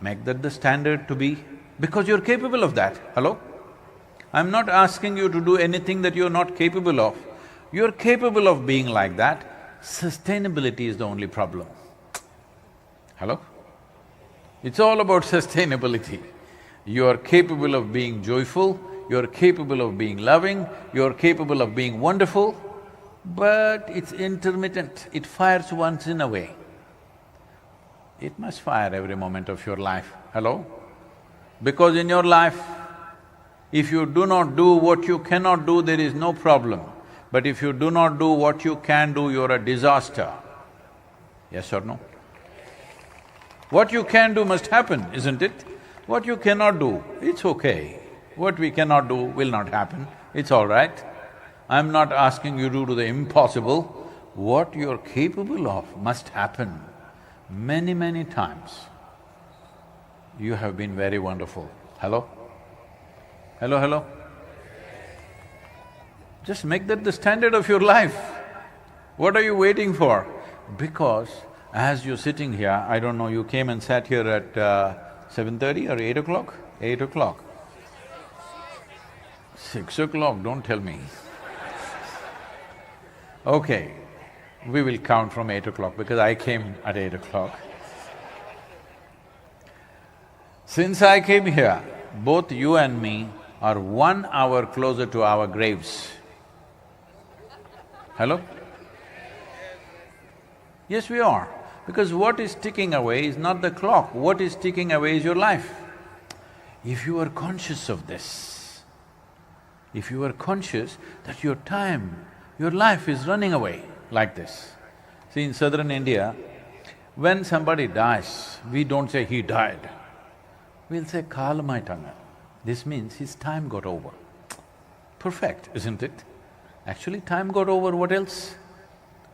make that the standard to be, because you're capable of that. Hello? I'm not asking you to do anything that you're not capable of. You're capable of being like that, Sustainability is the only problem. Hello? It's all about sustainability. You are capable of being joyful, you're capable of being loving, you're capable of being wonderful, but it's intermittent, it fires once in a way. It must fire every moment of your life. Hello? Because in your life, if you do not do what you cannot do, there is no problem. But if you do not do what you can do, you're a disaster. Yes or no? What you can do must happen, isn't it? What you cannot do, it's okay. What we cannot do will not happen, it's all right. I'm not asking you to do the impossible. What you're capable of must happen. Many, many times, you have been very wonderful. Hello? Hello, hello? Just make that the standard of your life. What are you waiting for? Because as you're sitting here, I don't know, you came and sat here at 7:30 or 8 o'clock? 8 o'clock. 6 o'clock, don't tell me. Okay, we will count from 8 o'clock because I came at 8 o'clock. Since I came here, both you and me are 1 hour closer to our graves. Hello? Yes, we are. Because what is ticking away is not the clock, what is ticking away is your life. If you are conscious of this, if you are conscious that your time, your life is running away like this. See, in southern India, when somebody dies, we don't say he died. We'll say kalamai tanga. This means his time got over. Perfect, isn't it? Actually, time got over, what else?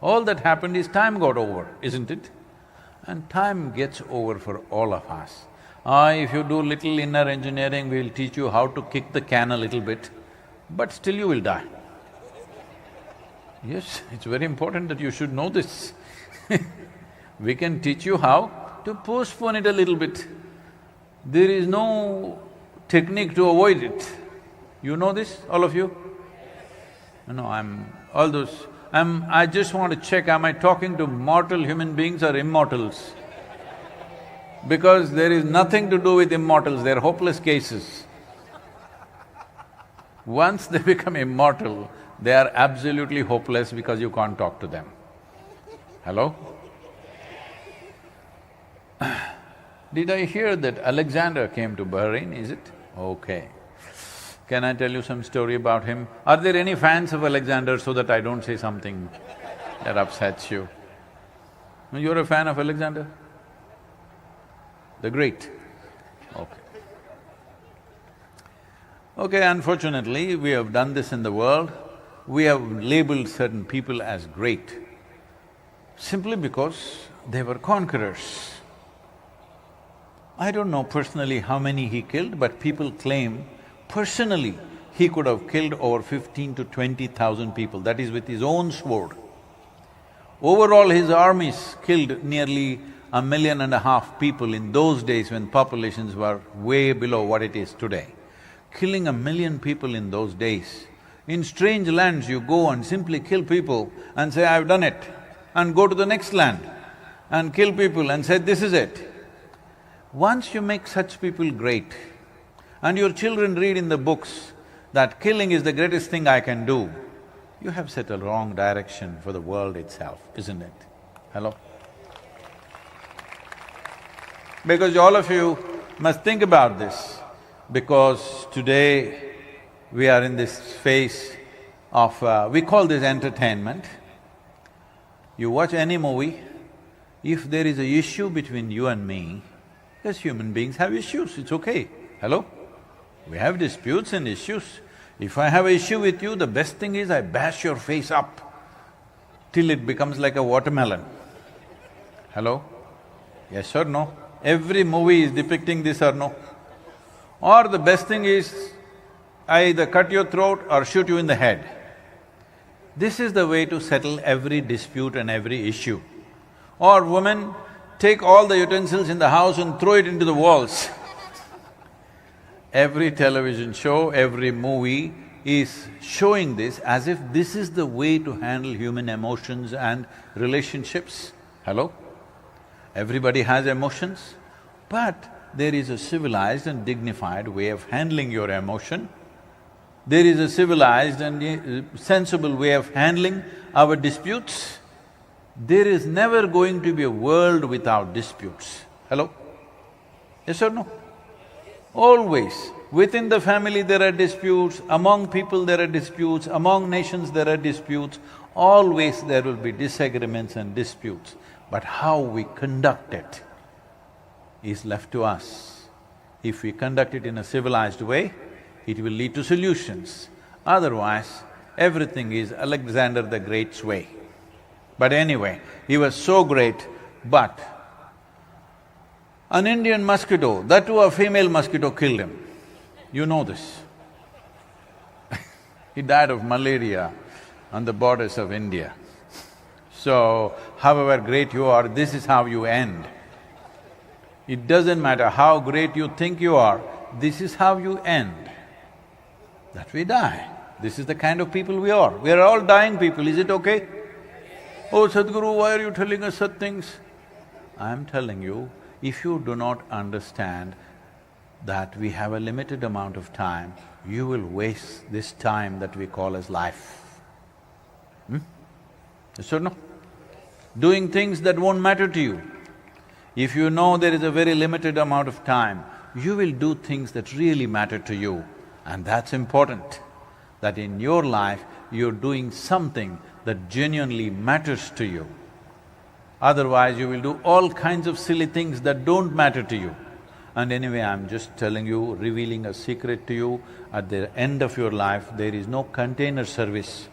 All that happened is time got over, isn't it? And time gets over for all of us. If you do little inner engineering, we'll teach you how to kick the can a little bit, but still you will die. Yes, it's very important that you should know this. We can teach you how to postpone it a little bit. There is no technique to avoid it. You know this, all of you? No, I just want to check, am I talking to mortal human beings or immortals? Because there is nothing to do with immortals, they're hopeless cases. Once they become immortal, they are absolutely hopeless because you can't talk to them. Hello? Did I hear that Alexander came to Bahrain, is it? Okay. Can I tell you some story about him? Are there any fans of Alexander so that I don't say something that upsets you? You're a fan of Alexander? The Great? Okay. Okay, unfortunately, we have done this in the world. We have labeled certain people as great simply because they were conquerors. I don't know personally how many he killed, but people claim personally he could have killed over 15 to 20,000 people, that is with his own sword. Overall, his armies killed nearly 1.5 million people in those days when populations were way below what it is today. Killing 1 million people in those days. In strange lands, you go and simply kill people and say, I've done it, and go to the next land and kill people and say, this is it. Once you make such people great, and your children read in the books that killing is the greatest thing I can do, you have set a wrong direction for the world itself, isn't it? Hello? Because all of you must think about this, because today we are in this phase of… we call this entertainment. You watch any movie, if there is an issue between you and me, because human beings have issues, it's okay. Hello? We have disputes and issues. If I have an issue with you, the best thing is I bash your face up till it becomes like a watermelon. Hello? Yes or no? Every movie is depicting this or no? Or the best thing is, I either cut your throat or shoot you in the head. This is the way to settle every dispute and every issue. Or women, take all the utensils in the house and throw it into the walls. Every television show, every movie is showing this as if this is the way to handle human emotions and relationships. Hello? Everybody has emotions, but there is a civilized and dignified way of handling your emotion. There is a civilized and sensible way of handling our disputes. There is never going to be a world without disputes. Hello? Yes or no? Always. Within the family there are disputes, among people there are disputes, among nations there are disputes. Always there will be disagreements and disputes. But how we conduct it is left to us. If we conduct it in a civilized way, it will lead to solutions. Otherwise, everything is Alexander the Great's way. But anyway, he was so great, but an Indian mosquito, that too a female mosquito, killed him. You know this. He died of malaria on the borders of India. So, however great you are, this is how you end. It doesn't matter how great you think you are, this is how you end. That we die. This is the kind of people we are. We are all dying people, is it okay? Oh, Sadhguru, why are you telling us such things? I'm telling you, if you do not understand that we have a limited amount of time, you will waste this time that we call as life. Yes or no? Doing things that won't matter to you. If you know there is a very limited amount of time, you will do things that really matter to you. And that's important, that in your life you're doing something that genuinely matters to you. Otherwise, you will do all kinds of silly things that don't matter to you. And anyway, I'm just telling you, revealing a secret to you, at the end of your life, there is no container service.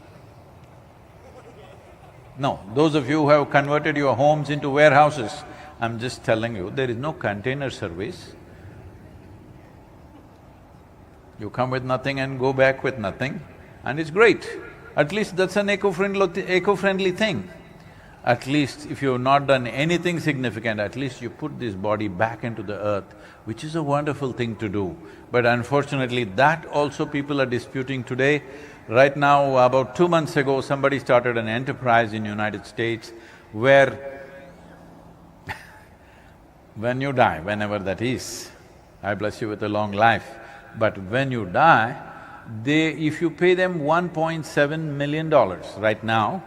No, those of you who have converted your homes into warehouses, I'm just telling you, there is no container service. You come with nothing and go back with nothing, and it's great. At least that's an eco-friendly thing. At least if you have not done anything significant, at least you put this body back into the earth, which is a wonderful thing to do. But unfortunately, that also people are disputing today. Right now, about 2 months ago, somebody started an enterprise in United States where when you die, whenever that is, I bless you with a long life, but when you die, if you pay them $1.7 million right now,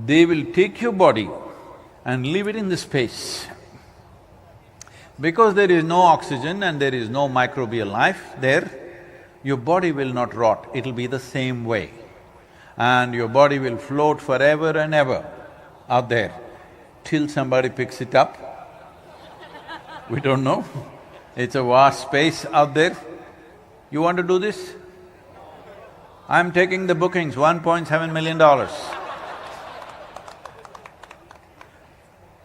they will take your body and leave it in the space. Because there is no oxygen and there is no microbial life there, your body will not rot, it'll be the same way. And your body will float forever and ever out there, till somebody picks it up. We don't know, it's a vast space out there. You want to do this? I'm taking the bookings, $1.7 million.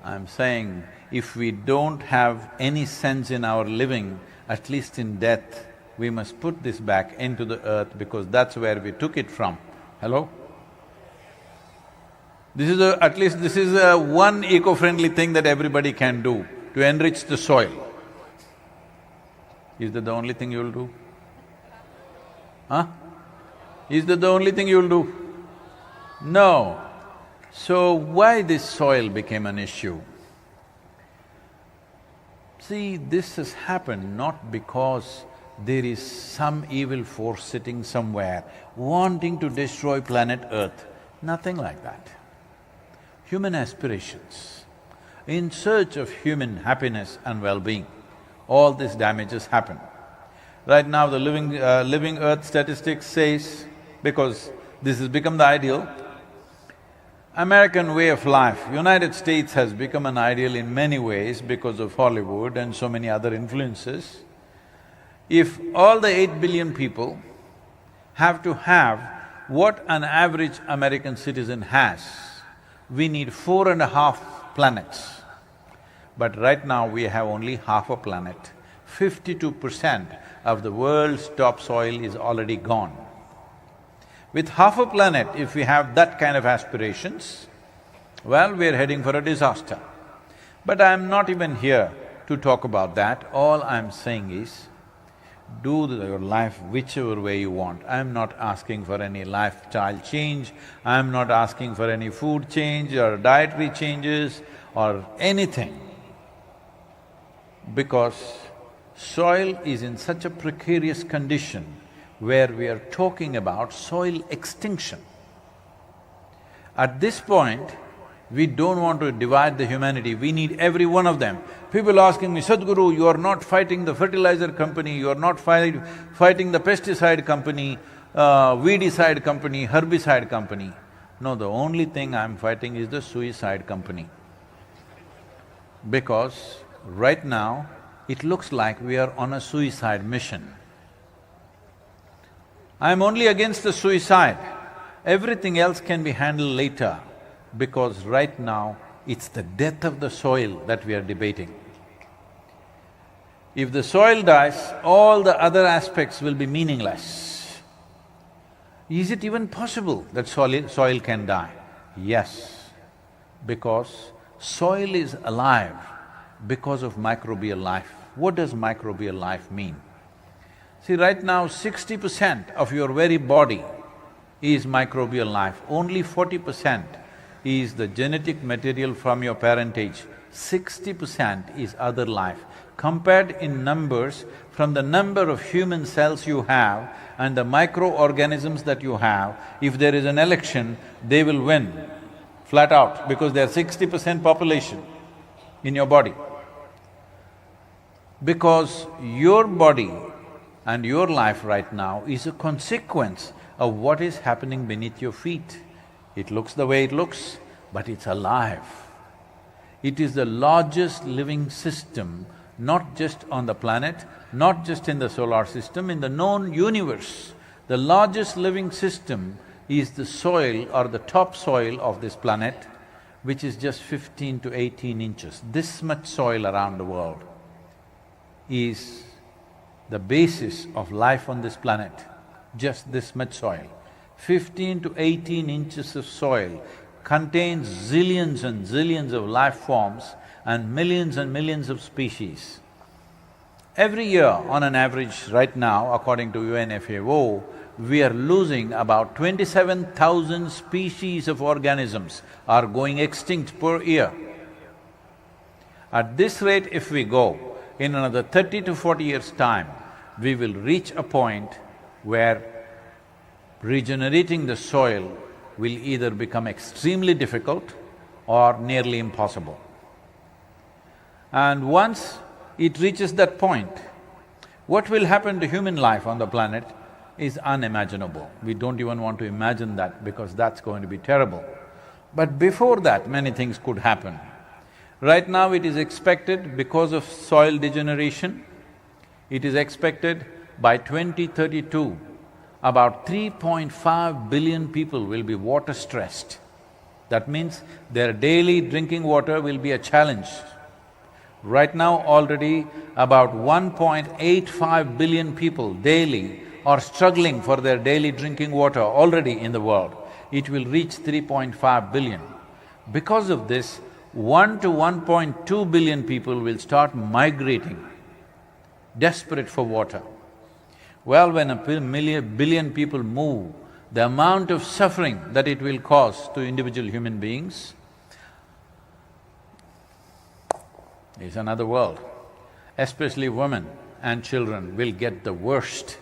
I'm saying, if we don't have any sense in our living, at least in death, we must put this back into the earth because that's where we took it from. Hello? At least this is one eco-friendly thing that everybody can do to enrich the soil. Is that the only thing you'll do? Huh? Is that the only thing you'll do? No. So why this soil became an issue? See, this has happened not because there is some evil force sitting somewhere wanting to destroy planet Earth, nothing like that. Human aspirations, in search of human happiness and well-being, all these damages happen. Right now the living Earth statistics says, because this has become the ideal, American way of life, United States has become an ideal in many ways because of Hollywood and so many other influences. If all the 8 billion people have to have what an average American citizen has, we need 4.5 planets. But right now we have only half a planet. 52% of the world's topsoil is already gone. With half a planet, if we have that kind of aspirations, well, we're heading for a disaster. But I'm not even here to talk about that. All I'm saying is, do your life whichever way you want. I'm not asking for any lifestyle change, I'm not asking for any food change or dietary changes or anything. Because soil is in such a precarious condition where we are talking about soil extinction. At this point, we don't want to divide the humanity, we need every one of them. People asking me, Sadhguru, you are not fighting the fertilizer company, you are not fighting the pesticide company, weedicide company, herbicide company. No, the only thing I'm fighting is the suicide company. Because right now, it looks like we are on a suicide mission. I'm only against the suicide. Everything else can be handled later, because right now, it's the death of the soil that we are debating. If the soil dies, all the other aspects will be meaningless. Is it even possible that soil can die? Yes, because soil is alive because of microbial life. What does microbial life mean? See, right now 60% of your very body is microbial life, only 40% is the genetic material from your parentage, 60% is other life. Compared in numbers, from the number of human cells you have and the microorganisms that you have, if there is an election, they will win, flat out, because they are 60% population in your body. Because your body and your life right now is a consequence of what is happening beneath your feet. It looks the way it looks, but it's alive. It is the largest living system, not just on the planet, not just in the solar system, in the known universe. The largest living system is the soil or the topsoil of this planet, which is just 15 to 18 inches. This much soil around the world is the basis of life on this planet, just this much soil. 15 to 18 inches of soil contains zillions and zillions of life forms and millions of species. Every year, on an average right now, according to UNFAO, we are losing about 27,000 species of organisms are going extinct per year. At this rate, if we go, in another 30 to 40 years' time, we will reach a point where regenerating the soil will either become extremely difficult or nearly impossible. And once it reaches that point, what will happen to human life on the planet is unimaginable. We don't even want to imagine that because that's going to be terrible. But before that, many things could happen. Right now it is expected, because of soil degeneration, it is expected by 2032, about 3.5 billion people will be water stressed. That means their daily drinking water will be a challenge. Right now already about 1.85 billion people daily are struggling for their daily drinking water already in the world. It will reach 3.5 billion. Because of this, 1 to 1.2 billion people will start migrating, desperate for water. Well, when a billion people move, the amount of suffering that it will cause to individual human beings is another world. Especially women and children will get the worst.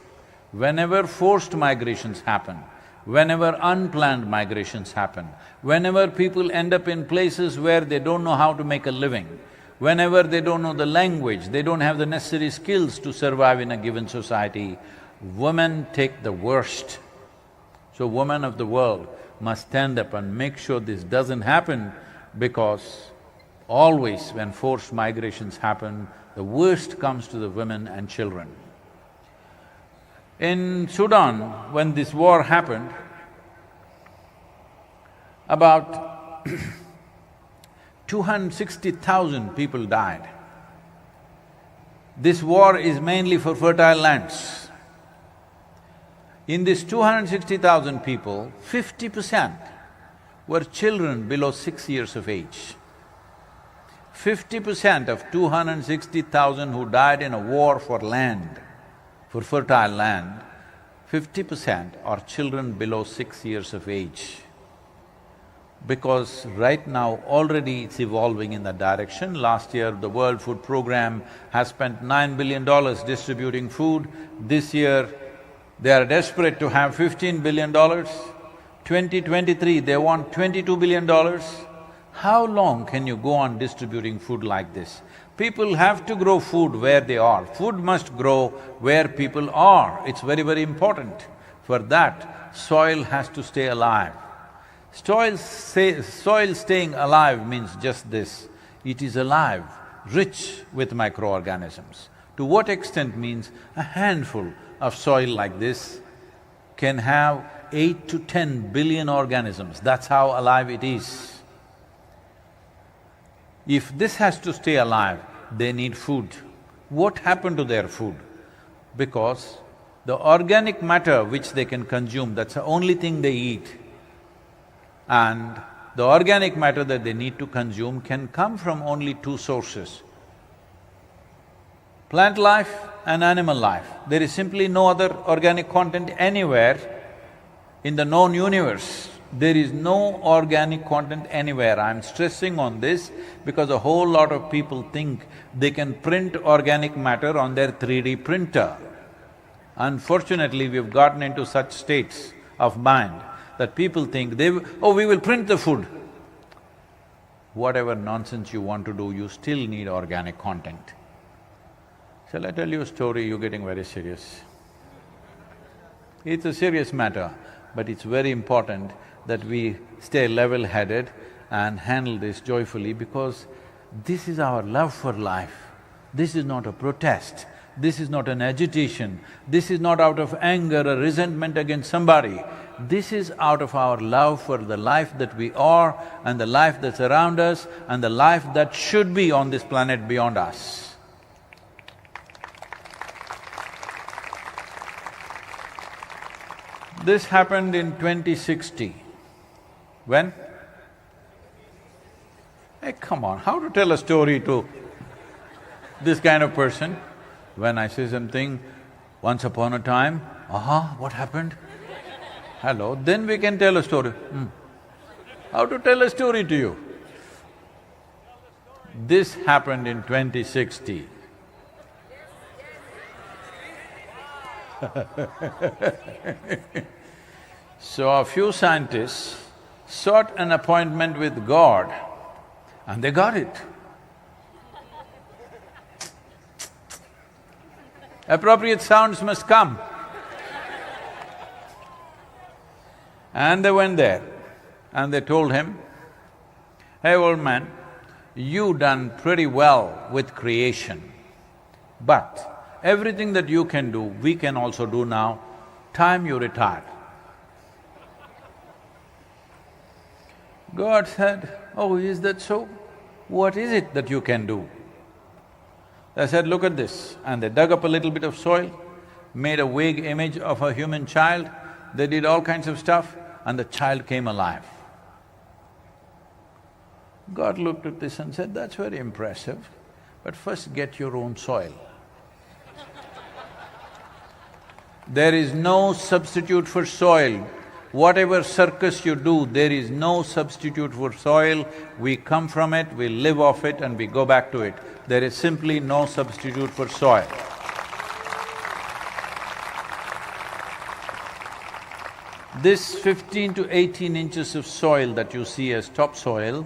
Whenever forced migrations happen, whenever unplanned migrations happen, whenever people end up in places where they don't know how to make a living, whenever they don't know the language, they don't have the necessary skills to survive in a given society, women take the worst. So women of the world must stand up and make sure this doesn't happen, because always when forced migrations happen, the worst comes to the women and children. In Sudan, when this war happened, about 260,000 people died. This war is mainly for fertile lands. In this 260,000 people, 50% were children below 6 years of age. 50% of 260,000 who died in a war for land, for fertile land, 50% are children below 6 years of age. Because right now already it's evolving in that direction. Last year, the World Food Programme has spent $9 billion distributing food. This year, they are desperate to have $15 billion. 2023, they want $22 billion. How long can you go on distributing food like this? People have to grow food where they are. Food must grow where people are. It's very, very important. For that, soil has to stay alive. Soil staying alive means just this, it is alive, rich with microorganisms. To what extent means a handful of soil like this can have 8 to 10 billion organisms, that's how alive it is. If this has to stay alive, they need food. What happened to their food? Because the organic matter which they can consume, that's the only thing they eat. And the organic matter that they need to consume can come from only two sources: plant life and animal life. There is simply no other organic content anywhere in the known universe. There is no organic content anywhere. I'm stressing on this because a whole lot of people think they can print organic matter on their 3D printer. Unfortunately, we've gotten into such states of mind that people think we will print the food. Whatever nonsense you want to do, you still need organic content. Shall I tell you a story? You're getting very serious. It's a serious matter, but it's very important that we stay level-headed and handle this joyfully, because this is our love for life. This is not a protest, this is not an agitation, this is not out of anger or resentment against somebody. This is out of our love for the life that we are and the life that's around us and the life that should be on this planet beyond us. This happened in 2060. When? Hey, come on, how to tell a story to this kind of person? When I say something, once upon a time, what happened? Hello, then we can tell a story. How to tell a story to you? This happened in 2060. So a few scientists sought an appointment with God and they got it. Appropriate sounds must come. And they went there and they told him, "Hey old man, you done pretty well with creation, but everything that you can do, we can also do now, time you retire." God said, "Oh, is that so? What is it that you can do?" They said, "Look at this." And they dug up a little bit of soil, made a vague image of a human child, they did all kinds of stuff, and the child came alive. God looked at this and said, "That's very impressive, but first get your own soil." There is no substitute for soil. Whatever circus you do, there is no substitute for soil. We come from it, we live off it and we go back to it. There is simply no substitute for soil. This 15 to 18 inches of soil that you see as topsoil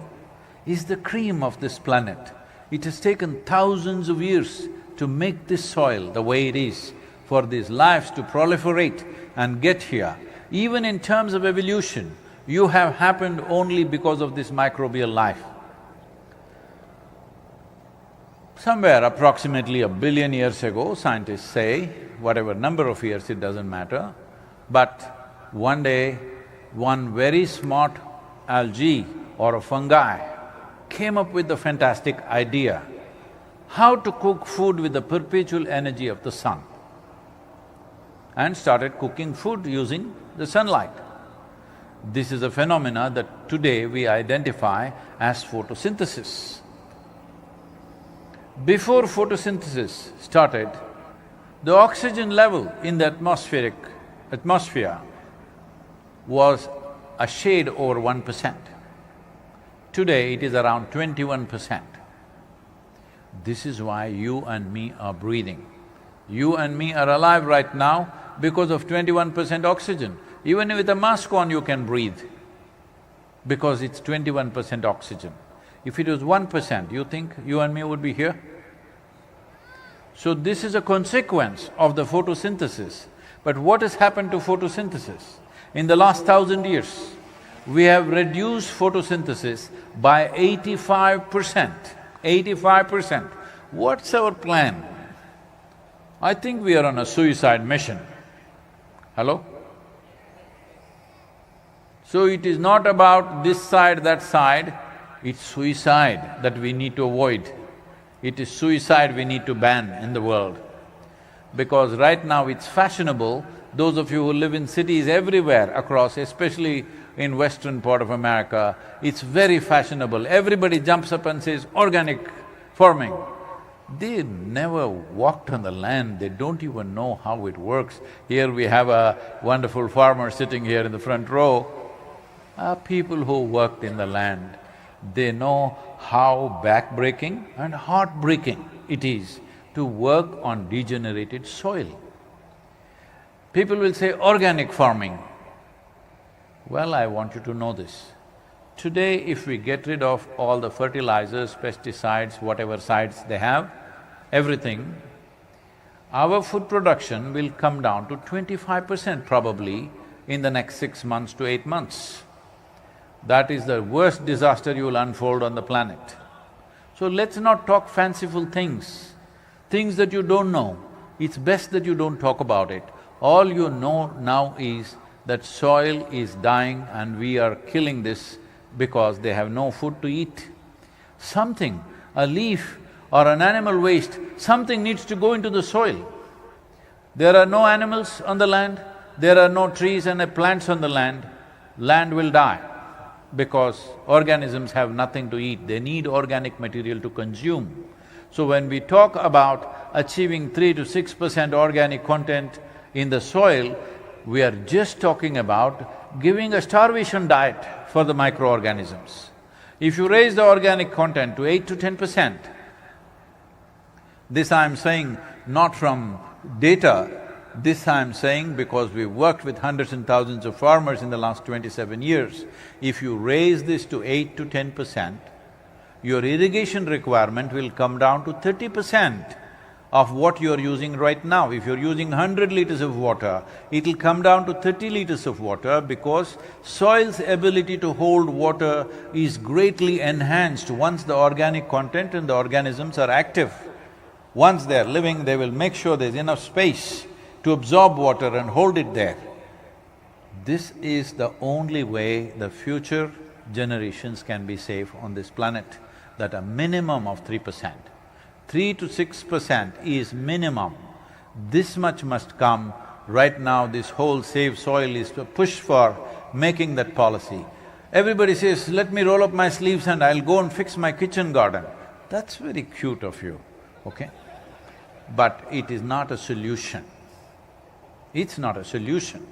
is the cream of this planet. It has taken thousands of years to make this soil the way it is, for these lives to proliferate and get here. Even in terms of evolution, you have happened only because of this microbial life. Somewhere approximately 1 billion years ago, scientists say, whatever number of years, it doesn't matter, but one day, one very smart algae or a fungi came up with the fantastic idea how to cook food with the perpetual energy of the sun, and started cooking food using the sunlight. This is a phenomena that today we identify as photosynthesis. Before photosynthesis started, The oxygen level in the atmosphere was a shade over 1%. Today it is around 21%. This is why you and me are breathing. You and me are alive right now because of 21% oxygen. Even with a mask on, you can breathe because it's 21% oxygen. If it was 1%, you think you and me would be here? So this is a consequence of the photosynthesis. But what has happened to photosynthesis? In the last 1,000 years, we have reduced photosynthesis by 85%. 85%. What's our plan? I think we are on a suicide mission. Hello? So it is not about this side, that side, it's suicide that we need to avoid. It is suicide we need to ban in the world. Because right now it's fashionable, those of you who live in cities everywhere across, especially in western part of America, it's very fashionable. Everybody jumps up and says, organic farming. They never walked on the land, they don't even know how it works. Here we have a wonderful farmer sitting here in the front row. People who worked in the land, they know how backbreaking and heartbreaking it is to work on degenerated soil. People will say, organic farming. Well, I want you to know this. Today, if we get rid of all the fertilizers, pesticides, whatever sides they have, everything, our food production will come down to 25% probably in the next 6 months to 8 months. That is the worst disaster you will unfold on the planet. So let's not talk fanciful things that you don't know. It's best that you don't talk about it. All you know now is that soil is dying and we are killing this because they have no food to eat. Something, a leaf or an animal waste, something needs to go into the soil. There are no animals on the land, there are no trees and plants on the land will die because organisms have nothing to eat, they need organic material to consume. So when we talk about achieving 3 to 6% organic content in the soil, we are just talking about giving a starvation diet for the microorganisms. If you raise the organic content to 8 to 10%, this I'm saying not from data, this I'm saying because we've worked with hundreds and thousands of farmers in the last 27 years. If you raise this to 8 to 10%, your irrigation requirement will come down to 30% of what you're using right now. If you're using 100 liters of water, it'll come down to 30 liters of water because soil's ability to hold water is greatly enhanced once the organic content and the organisms are active. Once they're living, they will make sure there's enough space to absorb water and hold it there. This is the only way the future generations can be safe on this planet, that a minimum of 3%. 3 to 6% is minimum. This much must come. Right now, this whole Save Soil is to push for making that policy. Everybody says, let me roll up my sleeves and I'll go and fix my kitchen garden. That's very cute of you, okay? But it is not a solution. It's not a solution.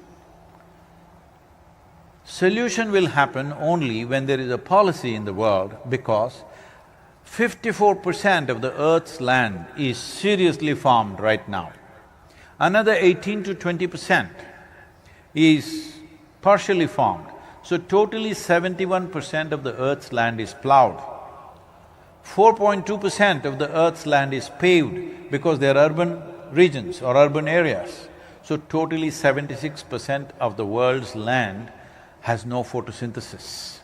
Solution will happen only when there is a policy in the world because 54% of the earth's land is seriously farmed right now. Another 18 to 20% is partially farmed. So totally 71% of the earth's land is plowed. 4.2% of the earth's land is paved because they are urban regions or urban areas. So totally 76% of the world's land has no photosynthesis.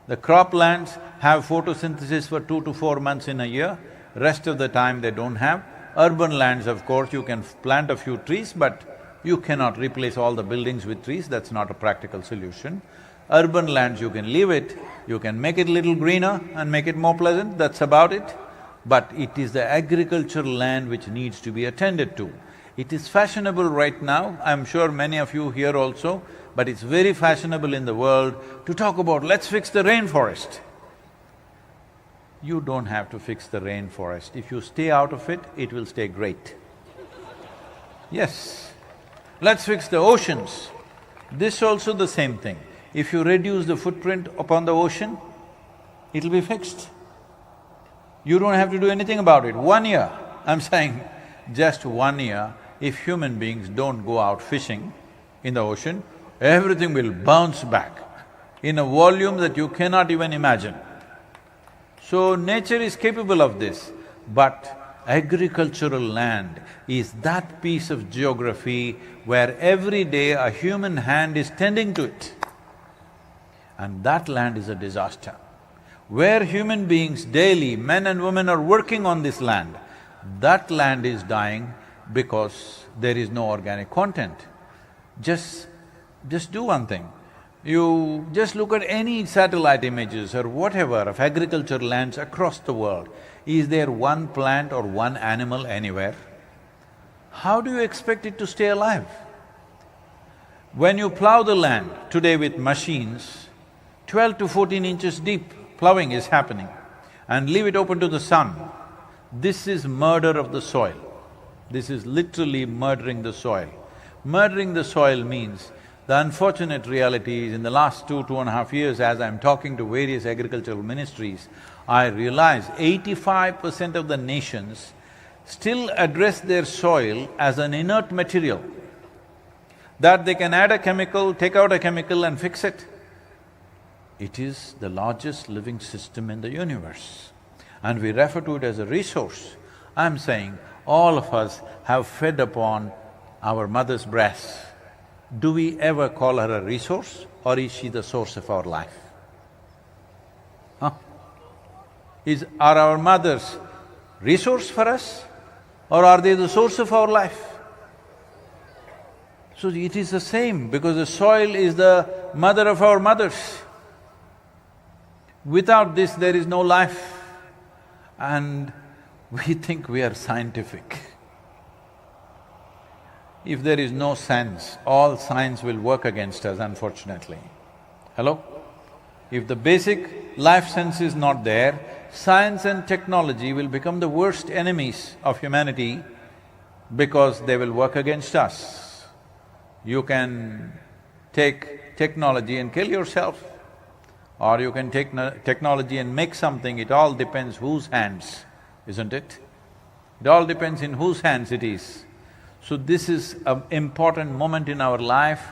The croplands have photosynthesis for 2 to 4 months in a year, rest of the time they don't have. Urban lands, of course, you can plant a few trees, but you cannot replace all the buildings with trees, that's not a practical solution. Urban lands, you can leave it, you can make it little greener and make it more pleasant, that's about it. But it is the agricultural land which needs to be attended to. It is fashionable right now, I'm sure many of you here also, but it's very fashionable in the world to talk about, let's fix the rainforest. You don't have to fix the rainforest. If you stay out of it, it will stay great. Yes. Let's fix the oceans. This also the same thing. If you reduce the footprint upon the ocean, it'll be fixed. You don't have to do anything about it. 1 year, I'm saying, just 1 year, if human beings don't go out fishing in the ocean, everything will bounce back in a volume that you cannot even imagine. So nature is capable of this, but agricultural land is that piece of geography where every day a human hand is tending to it. And that land is a disaster. Where human beings daily, men and women are working on this land, that land is dying because there is no organic content. Just do one thing. You just look at any satellite images or whatever of agricultural lands across the world. Is there one plant or one animal anywhere? How do you expect it to stay alive? When you plow the land today with machines, 12 to 14 inches deep plowing is happening, and leave it open to the sun. This is murder of the soil. This is literally murdering the soil. Murdering the soil means the unfortunate reality is in the last 2.5 years, as I'm talking to various agricultural ministries, I realize 85% of the nations still address their soil as an inert material, that they can add a chemical, take out a chemical and fix it. It is the largest living system in the universe, and we refer to it as a resource. I'm saying all of us have fed upon our mother's breast. Do we ever call her a resource, or is she the source of our life? Huh? Are our mothers resource for us, or are they the source of our life? So it is the same, because the soil is the mother of our mothers. Without this, there is no life, and we think we are scientific. If there is no sense, all science will work against us, unfortunately. Hello? If the basic life sense is not there, science and technology will become the worst enemies of humanity because they will work against us. You can take technology and kill yourself, or you can take technology and make something. It all depends whose hands, isn't it? It all depends in whose hands it is. So this is an important moment in our life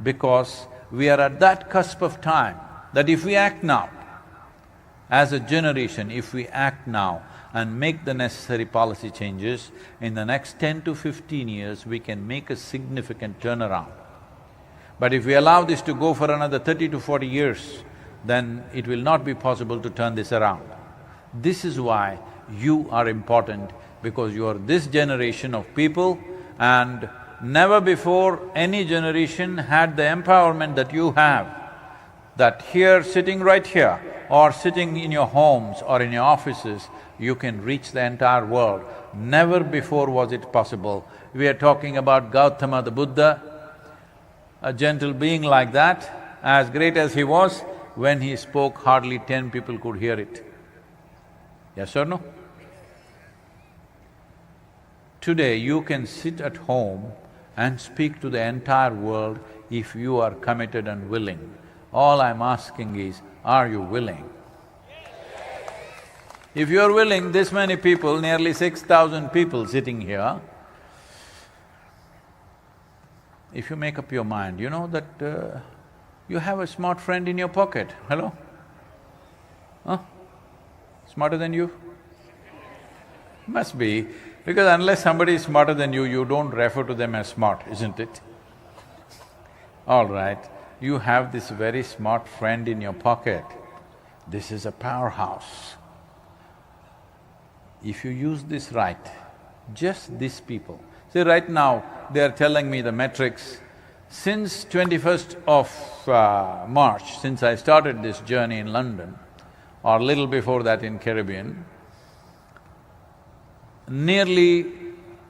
because we are at that cusp of time that if we act now, as a generation, if we act now and make the necessary policy changes, in the next 10 to 15 years, we can make a significant turnaround. But if we allow this to go for another 30 to 40 years, then it will not be possible to turn this around. This is why you are important, because you are this generation of people, and never before any generation had the empowerment that you have, that here, sitting right here, or sitting in your homes or in your offices, you can reach the entire world. Never before was it possible. We are talking about Gautama the Buddha, a gentle being like that, as great as he was, when he spoke, hardly 10 people could hear it. Yes or no? Today, you can sit at home and speak to the entire world if you are committed and willing. All I'm asking is, are you willing? If you're willing, this many people, nearly 6,000 people sitting here, if you make up your mind, you know that you have a smart friend in your pocket, hello? Huh? Smarter than you? Must be, because unless somebody is smarter than you don't refer to them as smart, isn't it? All right, you have this very smart friend in your pocket. This is a powerhouse. If you use this right, just these people… See, right now, they are telling me the metrics. Since 21st of March, since I started this journey in London, or a little before that in Caribbean, nearly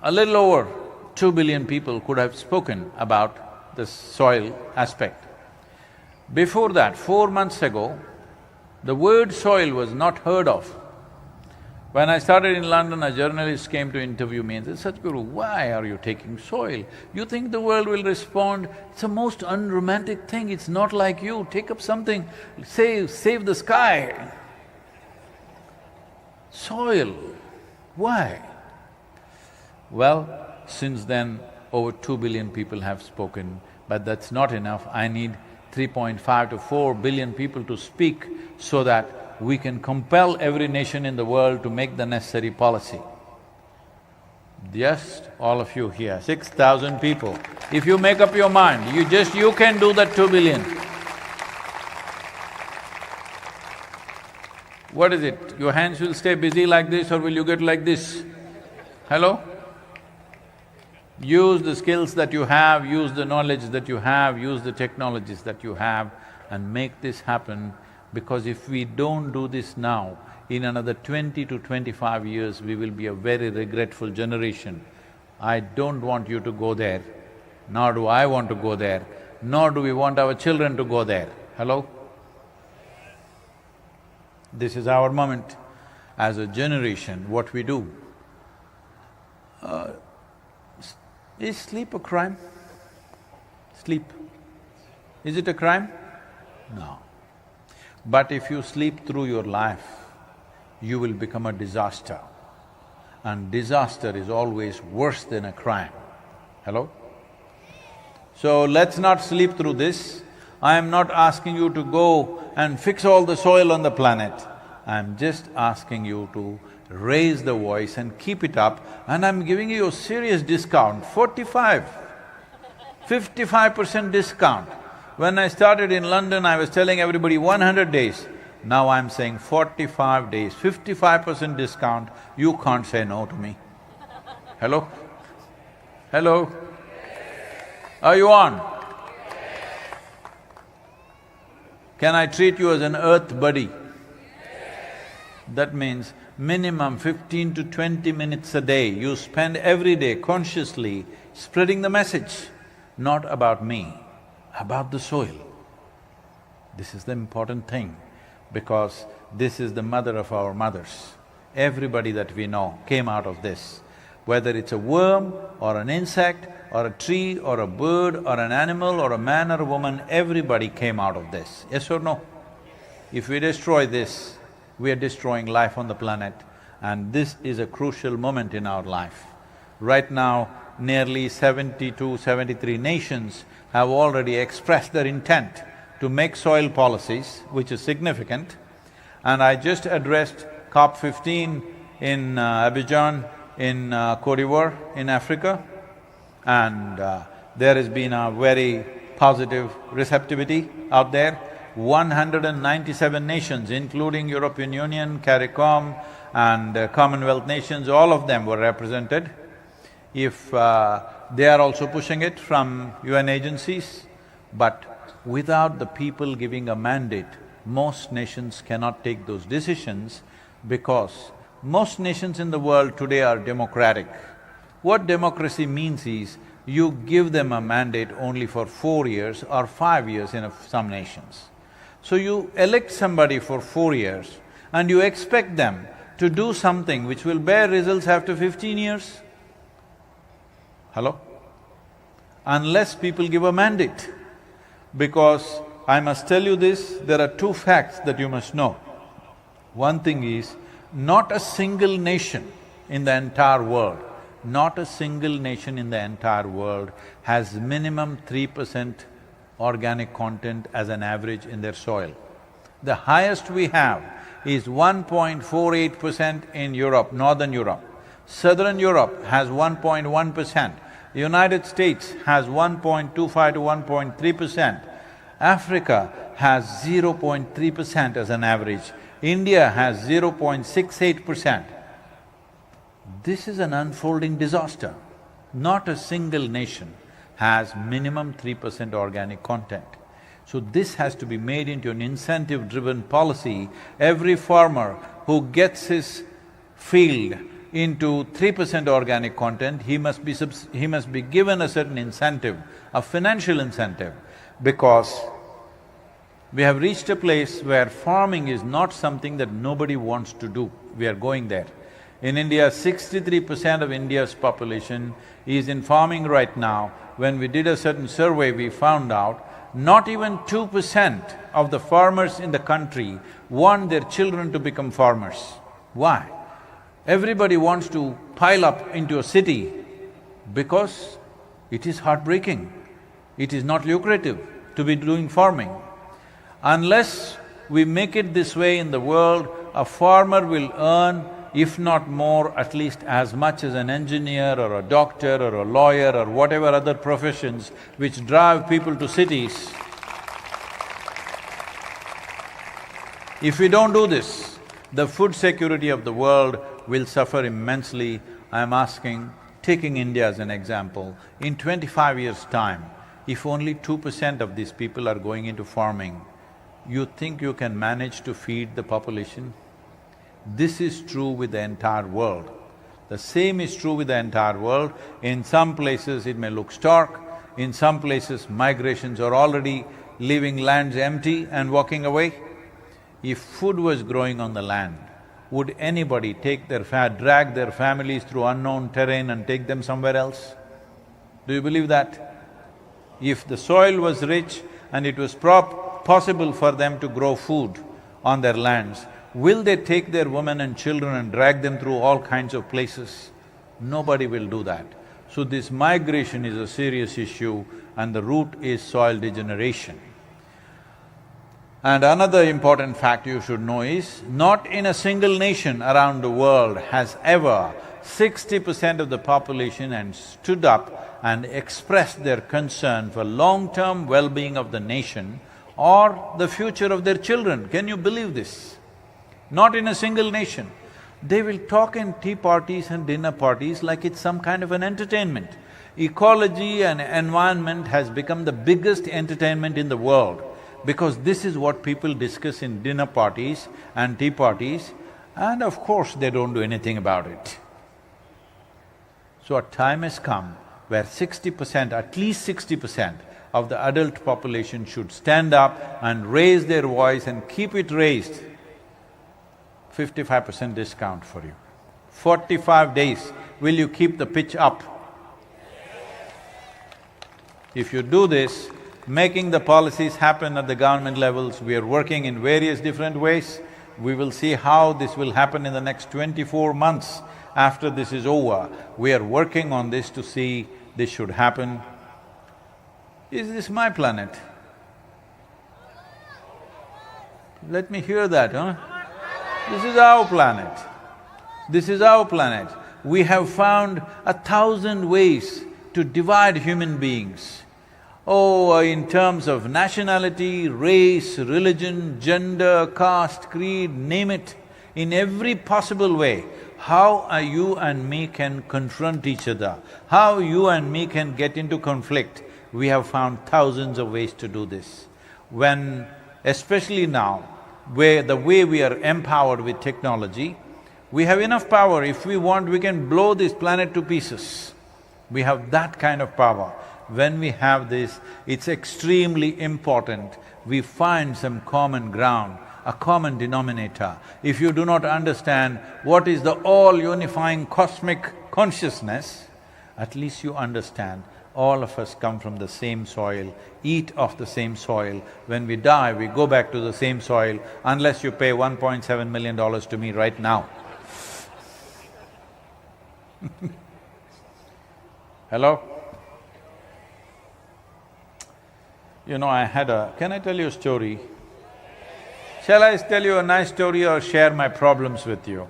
a little over 2 billion people could have spoken about the soil aspect. Before that, 4 months ago, the word soil was not heard of. When I started in London, a journalist came to interview me and said, Sadhguru, why are you taking soil? You think the world will respond? It's a most unromantic thing, it's not like you, take up something, save the sky. Soil, why? Well, since then, over 2 billion people have spoken, but that's not enough. I need 3.5 to 4 billion people to speak so that we can compel every nation in the world to make the necessary policy. Just all of you here, 6,000 people, if you make up your mind, you can do that 2 billion. What is it? Your hands will stay busy like this or will you get like this? Hello? Use the skills that you have, use the knowledge that you have, use the technologies that you have and make this happen. Because if we don't do this now, in another 20 to 25 years, we will be a very regretful generation. I don't want you to go there, nor do I want to go there, nor do we want our children to go there. Hello? This is our moment. As a generation, what we do. Is sleep a crime? Sleep. Is it a crime? No. But if you sleep through your life, you will become a disaster. And disaster is always worse than a crime. Hello? So let's not sleep through this. I am not asking you to go and fix all the soil on the planet. I'm just asking you to raise the voice and keep it up, and I'm giving you a serious discount, 55% discount. When I started in London, I was telling everybody 100 days. Now I'm saying 45 days, 55% discount, you can't say no to me. Hello? Hello? Are you on? Can I treat you as an earth buddy? That means minimum 15 to 20 minutes a day you spend every day consciously spreading the message, not about me, about the soil. This is the important thing, because this is the mother of our mothers. Everybody that we know came out of this. Whether it's a worm or an insect or a tree or a bird or an animal or a man or a woman, everybody came out of this, yes or no? If we destroy this, we are destroying life on the planet, and this is a crucial moment in our life. Right now, nearly 72, 73 nations have already expressed their intent to make soil policies, which is significant. And I just addressed COP15 in Abidjan in Côte d'Ivoire in Africa, and there has been a very positive receptivity out there. 197 nations, including European Union, CARICOM and Commonwealth nations, all of them were represented. If they are also pushing it from UN agencies, but without the people giving a mandate, most nations cannot take those decisions, because most nations in the world today are democratic. What democracy means is, you give them a mandate only for 4 years or 5 years in some nations. So you elect somebody for 4 years and you expect them to do something which will bear results after 15 years? Hello? Unless people give a mandate. Because I must tell you this, there are two facts that you must know. One thing is, not a single nation in the entire world, not a single nation in the entire world has minimum 3% organic content as an average in their soil. The highest we have is 1.48% in Europe, Northern Europe. Southern Europe has 1.1%. The United States has 1.25 to 1.3%. Africa has 0.3% as an average. India has 0.68%. This is an unfolding disaster. Not a single nation has minimum 3% organic content. So this has to be made into an incentive-driven policy. Every farmer who gets his field into 3% organic content, he must be given a certain incentive, a financial incentive, because we have reached a place where farming is not something that nobody wants to do. We are going there. In India, 63% of India's population is in farming right now. When we did a certain survey, we found out not even 2% of the farmers in the country want their children to become farmers. Why? Everybody wants to pile up into a city because it is heartbreaking. It is not lucrative to be doing farming. Unless we make it this way in the world, a farmer will earn, if not more, at least as much as an engineer or a doctor or a lawyer or whatever other professions which drive people to cities. If we don't do this, the food security of the world will suffer immensely. I'm asking, taking India as an example, in 25 years' time, if only 2% of these people are going into farming, you think you can manage to feed the population? This is true with the entire world. The same is true with the entire world. In some places it may look stark, in some places migrations are already leaving lands empty and walking away. If food was growing on the land, would anybody drag their families through unknown terrain and take them somewhere else? Do you believe that? If the soil was rich and it was possible for them to grow food on their lands, will they take their women and children and drag them through all kinds of places? Nobody will do that. So this migration is a serious issue and the root is soil degeneration. And another important fact you should know is, not in a single nation around the world has ever 60% of the population and stood up and expressed their concern for long-term well-being of the nation or the future of their children. Can you believe this? Not in a single nation. They will talk in tea parties and dinner parties like it's some kind of an entertainment. Ecology and environment has become the biggest entertainment in the world because this is what people discuss in dinner parties and tea parties, and of course they don't do anything about it. So a time has come where 60%, at least 60% of the adult population should stand up and raise their voice and keep it raised. 55% discount for you. 45 days, will you keep the pitch up? If you do this, making the policies happen at the government levels, we are working in various different ways. We will see how this will happen in the next 24 months after this is over. We are working on this to see this should happen. Is this my planet? Let me hear that, huh? This is our planet. This is our planet. We have found 1,000 ways to divide human beings. Oh, in terms of nationality, race, religion, gender, caste, creed, name it, in every possible way, how you and me can confront each other, how you and me can get into conflict, we have found thousands of ways to do this. When, especially now, where the way we are empowered with technology, we have enough power. If we want, we can blow this planet to pieces. We have that kind of power. When we have this, it's extremely important we find some common ground, a common denominator. If you do not understand what is the all-unifying cosmic consciousness, at least you understand all of us come from the same soil, eat of the same soil. When we die, we go back to the same soil, unless you pay $1.7 million to me right now. Hello? You know, can I tell you a story? Shall I tell you a nice story or share my problems with you?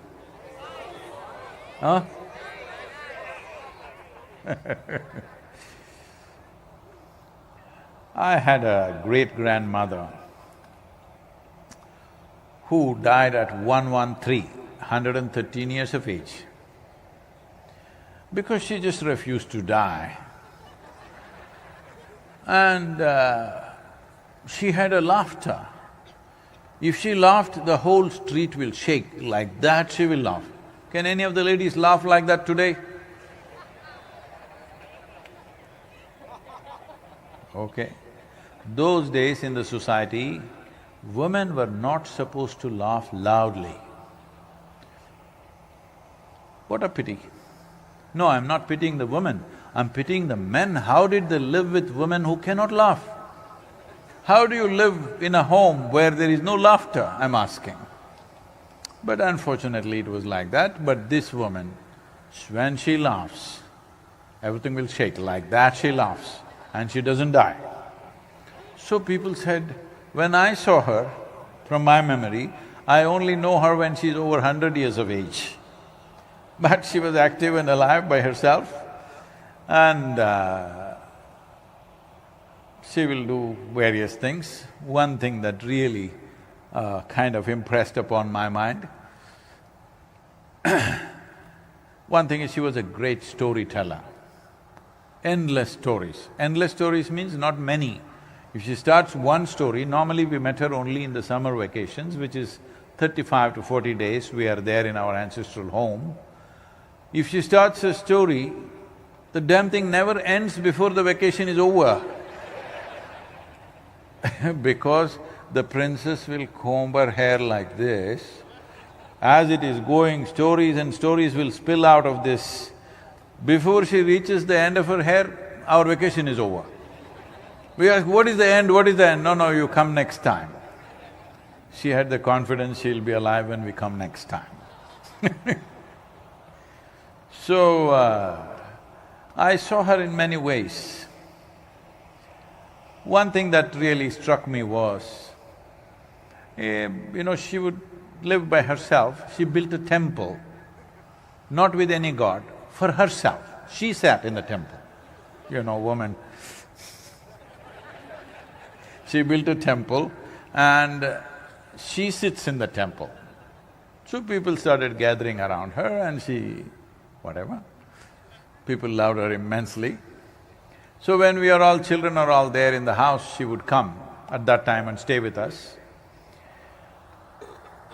Huh? I had a great-grandmother who died at 113, 113 years of age, because she just refused to die. And she had a laughter. If she laughed, the whole street will shake, like that she will laugh. Can any of the ladies laugh like that today? Okay. Those days in the society, women were not supposed to laugh loudly. What a pity. No, I'm not pitying the women, I'm pitying the men. How did they live with women who cannot laugh? How do you live in a home where there is no laughter, I'm asking. But unfortunately it was like that, but this woman, when she laughs, everything will shake, like that she laughs and she doesn't die. So people said, when I saw her, from my memory, I only know her when she's over 100 years of age. But she was active and alive by herself and she will do various things. One thing that really kind of impressed upon my mind, one thing is she was a great storyteller. Endless stories. Endless stories means not many. If she starts one story, normally we met her only in the summer vacations, which is 35 to 40 days, we are there in our ancestral home. If she starts a story, the damn thing never ends before the vacation is over. Because the princess will comb her hair like this. As it is going, stories and stories will spill out of this. Before she reaches the end of her hair, our vacation is over. We ask, what is the end, what is the end? No, you come next time. She had the confidence she'll be alive when we come next time. So, I saw her in many ways. One thing that really struck me was, she would live by herself. She built a temple, not with any god, for herself. She sat in the temple, woman. She built a temple and she sits in the temple. So people started gathering around her and she… whatever. People loved her immensely. So when we are all… children are all there in the house, she would come at that time and stay with us.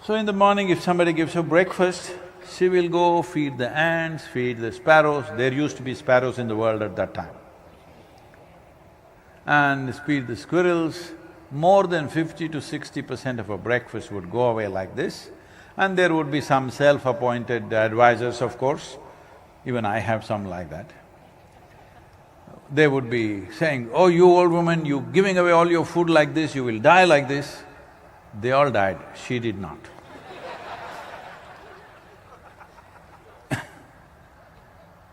So in the morning, if somebody gives her breakfast, she will go feed the ants, feed the sparrows. There used to be sparrows in the world at that time. And feed the squirrels. More than 50 to 60% of her breakfast would go away like this. And there would be some self-appointed advisors, of course. Even I have some like that. They would be saying, oh, you old woman, you giving away all your food like this, you will die like this. They all died, she did not.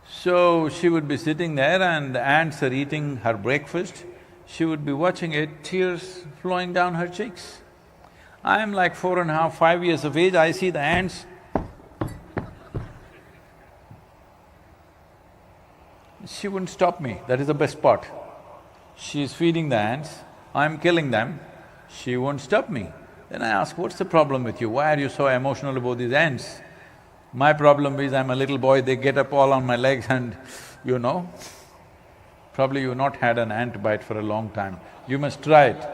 So she would be sitting there and the ants are eating her breakfast. She would be watching it, tears flowing down her cheeks. I am like 4.5, 5 years of age, I see the ants. She wouldn't stop me, that is the best part. She is feeding the ants, I'm killing them, she won't stop me. Then I ask, what's the problem with you? Why are you so emotional about these ants? My problem is I'm a little boy, they get up all on my legs and probably you've not had an ant bite for a long time. You must try it.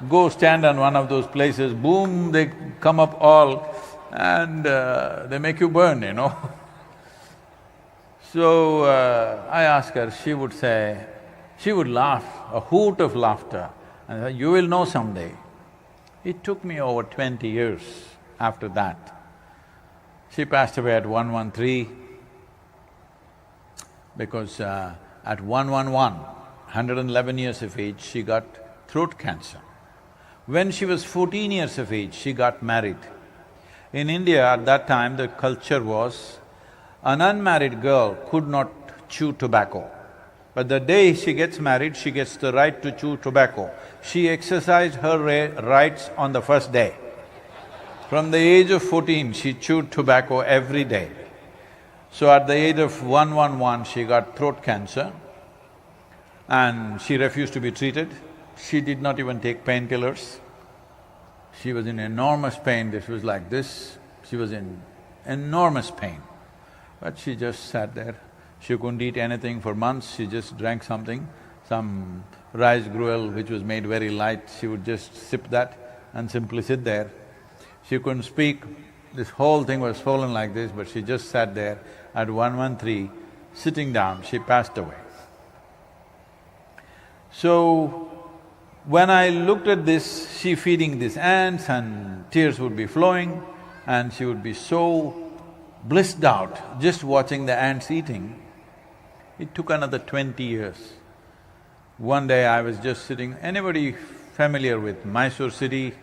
Go stand on one of those places, boom, they come up all and they make you burn, So, I asked her, she would say… she would laugh, a hoot of laughter, and say, you will know someday. It took me over 20 years after that. She passed away at 113 because at 111 years of age, she got throat cancer. When she was 14 years of age, she got married. In India at that time, the culture was, an unmarried girl could not chew tobacco. But the day she gets married, she gets the right to chew tobacco. She exercised her rights on the first day. From the age of 14, she chewed tobacco every day. So at the age of 111, she got throat cancer and she refused to be treated. She did not even take painkillers. She was in enormous pain, this was like this. She was in enormous pain. But she just sat there. She couldn't eat anything for months, she just drank something, some rice gruel which was made very light, she would just sip that and simply sit there. She couldn't speak, this whole thing was swollen like this, but she just sat there. At 113, sitting down, she passed away. So, when I looked at this, she feeding these ants and tears would be flowing and she would be so blissed out just watching the ants eating. It took another 20 years. One day I was just sitting… Anybody familiar with Mysore city?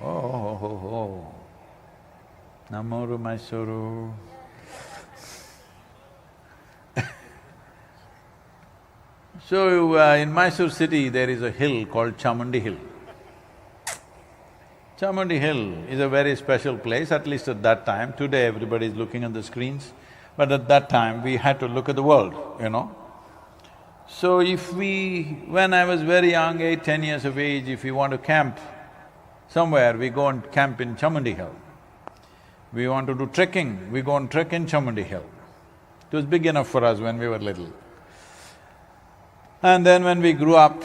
Oh. Namoru Mysuru. So, in Mysore city, there is a hill called Chamundi Hill. Chamundi Hill is a very special place, at least at that time. Today everybody is looking at the screens, but at that time we had to look at the world, you know. So when I was very young, 8–10 years of age, if we want to camp somewhere, we go and camp in Chamundi Hill. We want to do trekking, we go and trek in Chamundi Hill. It was big enough for us when we were little. And then when we grew up,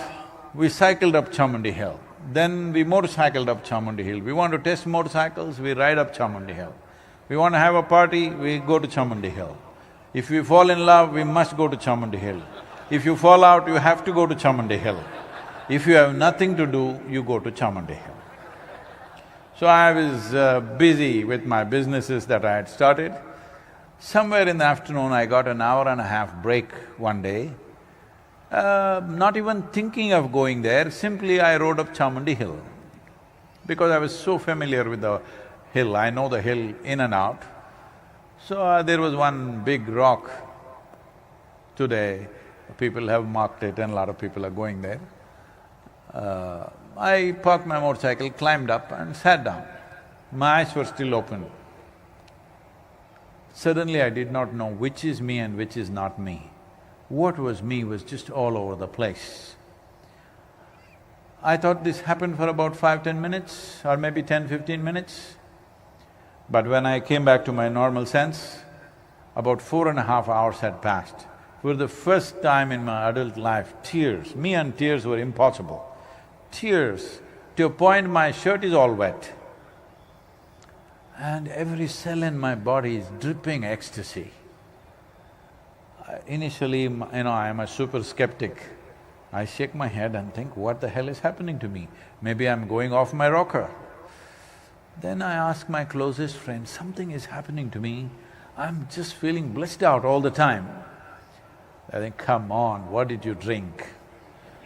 we cycled up Chamundi Hill. Then we motorcycled up Chamundi Hill. We want to test motorcycles, we ride up Chamundi Hill. We want to have a party, we go to Chamundi Hill. If we fall in love, we must go to Chamundi Hill. If you fall out, you have to go to Chamundi Hill. If you have nothing to do, you go to Chamundi Hill. So I was busy with my businesses that I had started. Somewhere in the afternoon, I got an hour-and-a-half break one day. Not even thinking of going there, simply I rode up Chamundi Hill. Because I was so familiar with the hill, I know the hill in and out. So there was one big rock. Today, people have marked it and a lot of people are going there. I parked my motorcycle, climbed up and sat down. My eyes were still open. Suddenly I did not know which is me and which is not me. What was me was just all over the place. I thought this happened for about 5–10 minutes or maybe 10–15 minutes. But when I came back to my normal sense, about 4.5 hours had passed. For the first time in my adult life, tears, me and tears were impossible. Tears, to a point my shirt is all wet. And every cell in my body is dripping ecstasy. Initially, I am a super skeptic. I shake my head and think, what the hell is happening to me? Maybe I'm going off my rocker. Then I ask my closest friend, something is happening to me, I'm just feeling blissed out all the time. I think, come on, what did you drink?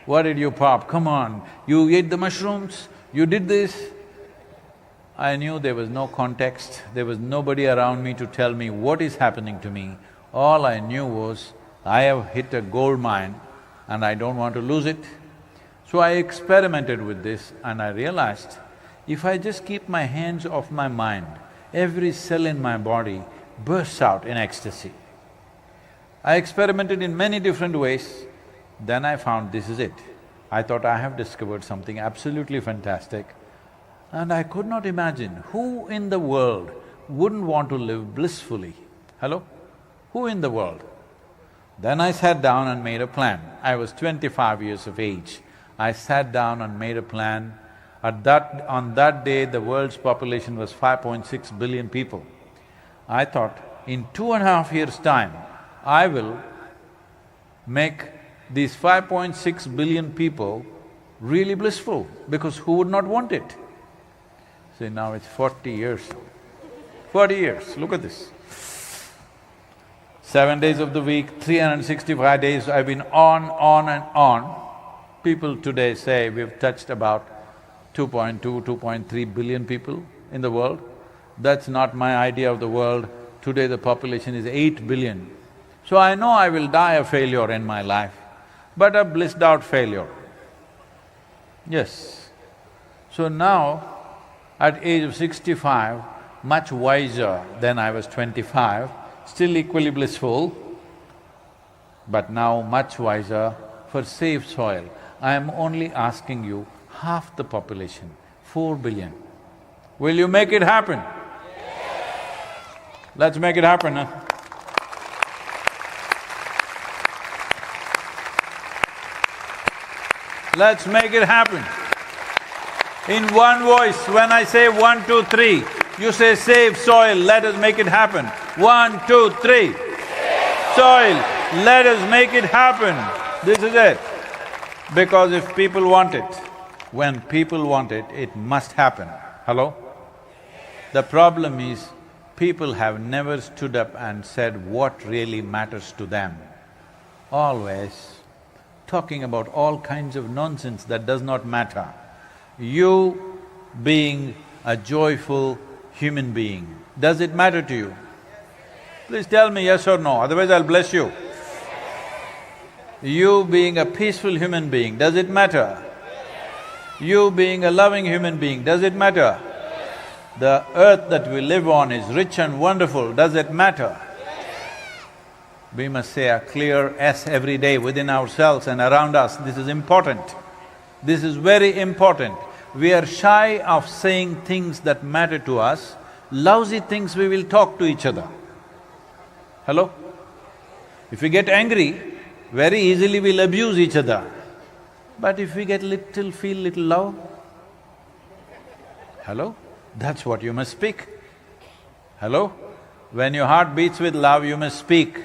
What did you pop? Come on, you ate the mushrooms, you did this. I knew there was no context, there was nobody around me to tell me what is happening to me. All I knew was, I have hit a gold mine and I don't want to lose it. So I experimented with this and I realized, if I just keep my hands off my mind, every cell in my body bursts out in ecstasy. I experimented in many different ways, then I found this is it. I thought I have discovered something absolutely fantastic. And I could not imagine who in the world wouldn't want to live blissfully. Hello? Who in the world? Then I sat down and made a plan. I was 25 years of age. I sat down and made a plan. On that day, the world's population was 5.6 billion people. I thought, in 2.5 years' time, I will make these 5.6 billion people really blissful, because who would not want it? See, now it's 40 years. 40 years, look at this. 7 days of the week, 365 days, I've been on and on. People today say we've touched about 2.2, 2.3 billion people in the world. That's not my idea of the world. Today the population is 8 billion. So I know I will die a failure in my life, but a blissed out failure. Yes. So now, at age of 65, much wiser than I was 25, still equally blissful, but now much wiser for safe soil. I am only asking you half the population, 4 billion. Will you make it happen? Let's make it happen, huh? Let's make it happen. In one voice, when I say 1, 2, 3, you say save soil, let us make it happen. 1, 2, 3. Soil, let us make it happen. This is it. Because if people want it, when people want it, it must happen. Hello? The problem is, people have never stood up and said what really matters to them. Always talking about all kinds of nonsense that does not matter. You being a joyful human being, does it matter to you? Please tell me yes or no, otherwise I'll bless you. You being a peaceful human being, does it matter? You being a loving human being, does it matter? The earth that we live on is rich and wonderful, does it matter? We must say a clear yes every day within ourselves and around us, this is important. This is very important. We are shy of saying things that matter to us, lousy things we will talk to each other. Hello? If we get angry, very easily we'll abuse each other. But if we get feel little love, hello? That's what you must speak. Hello? When your heart beats with love, you must speak.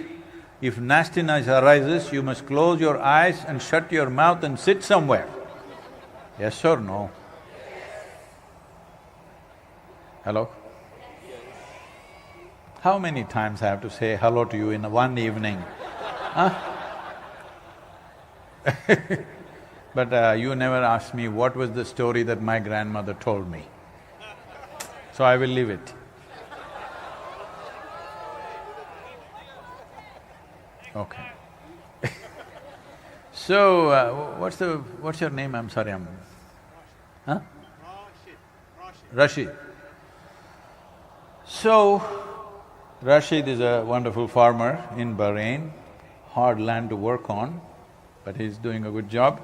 If nastiness arises, you must close your eyes and shut your mouth and sit somewhere. Yes or no? Hello? How many times I have to say hello to you in one evening? Huh? But you never asked me what was the story that my grandmother told me. So I will leave it. Okay. So, what's your name? I'm sorry, huh? Rashid. So, Rashid is a wonderful farmer in Bahrain, hard land to work on, but he's doing a good job.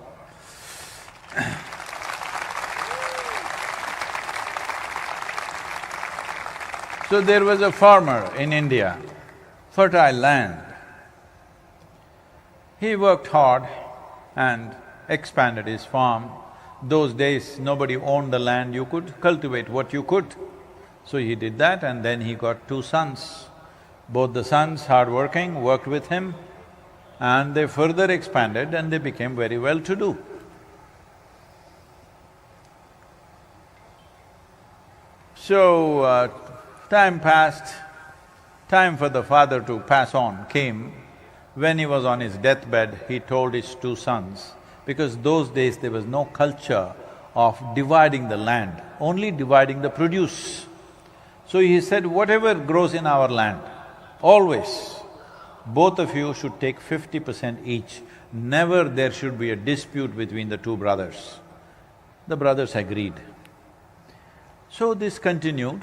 So there was a farmer in India, fertile land. He worked hard and expanded his farm. Those days, nobody owned the land, you could cultivate what you could. So he did that and then he got 2 sons. Both the sons, hard-working, worked with him and they further expanded and they became very well-to-do. So, time passed, time for the father to pass on came. When he was on his deathbed, he told his 2 sons, because those days there was no culture of dividing the land, only dividing the produce. So he said, whatever grows in our land, always, both of you should take 50% each. Never there should be a dispute between the 2 brothers. The brothers agreed. So this continued.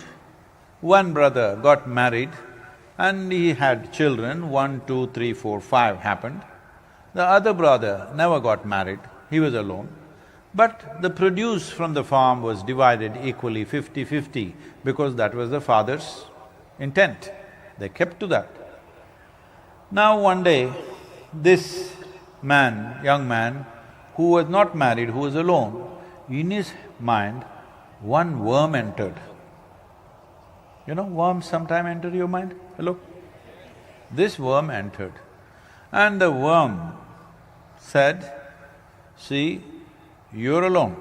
One brother got married and he had children, 1, 2, 3, 4, 5 happened. The other brother never got married, he was alone. But the produce from the farm was divided equally 50-50 because that was the father's intent. They kept to that. Now one day, this man, young man, who was not married, who was alone, in his mind, one worm entered. You know, worms sometime enter your mind? Hello? This worm entered and the worm said, see, you're alone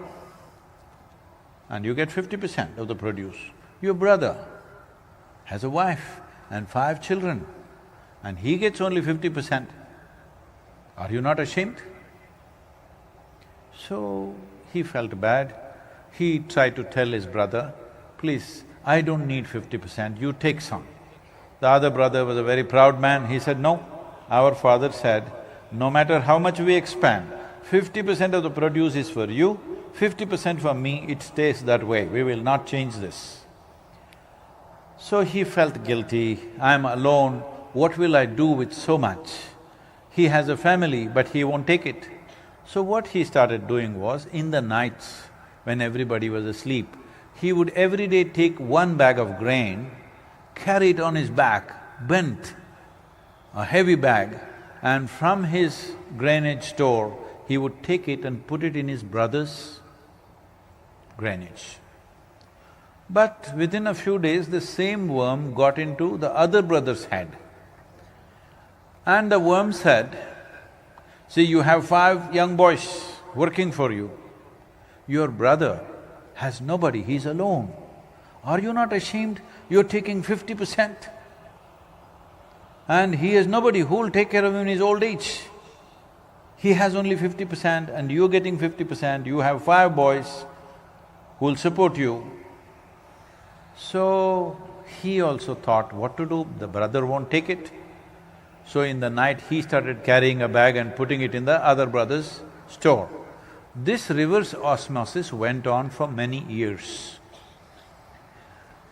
and you get 50% of the produce. Your brother has a wife and 5 children and he gets only 50%. Are you not ashamed? So, he felt bad. He tried to tell his brother, please, I don't need 50%, you take some. The other brother was a very proud man, he said, no, our father said, no matter how much we expand, 50% of the produce is for you, 50% for me, it stays that way, we will not change this. So he felt guilty, I'm alone, what will I do with so much? He has a family, but he won't take it. So what he started doing was, in the nights, when everybody was asleep, he would every day take 1 bag of grain, carry it on his back, bent, a heavy bag, and from his grainage store, he would take it and put it in his brother's grainage. But within a few days, the same worm got into the other brother's head. And the worm said, see, you have 5 young boys working for you. Your brother has nobody, he's alone. Are you not ashamed you're taking 50%. And he has nobody who will take care of him in his old age. He has only 50% and you're getting 50%, you have 5 boys who will support you. So, he also thought what to do, the brother won't take it. So in the night, he started carrying a bag and putting it in the other brother's store. This reverse osmosis went on for many years.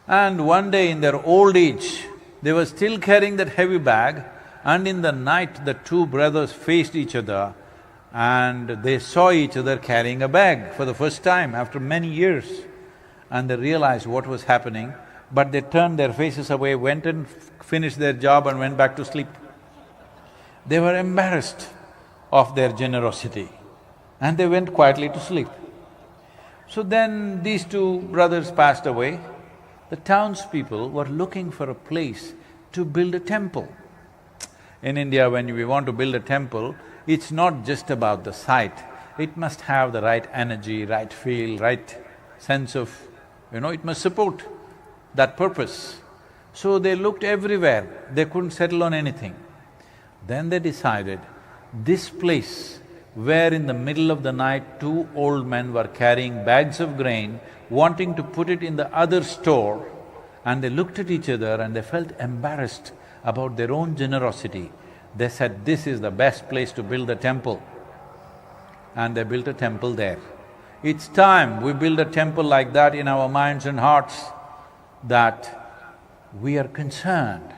And one day in their old age, they were still carrying that heavy bag, and in the night the 2 brothers faced each other and they saw each other carrying a bag for the first time after many years. And they realized what was happening, but they turned their faces away, went and finished their job and went back to sleep. They were embarrassed of their generosity and they went quietly to sleep. So then these 2 brothers passed away. The townspeople were looking for a place to build a temple. In India, when we want to build a temple, it's not just about the site, it must have the right energy, right feel, right sense of… it must support that purpose. So they looked everywhere, they couldn't settle on anything. Then they decided, this place where in the middle of the night 2 old men were carrying bags of grain, wanting to put it in the other store, and they looked at each other and they felt embarrassed about their own generosity. They said, this is the best place to build a temple. And they built a temple there. It's time we build a temple like that in our minds and hearts, that we are concerned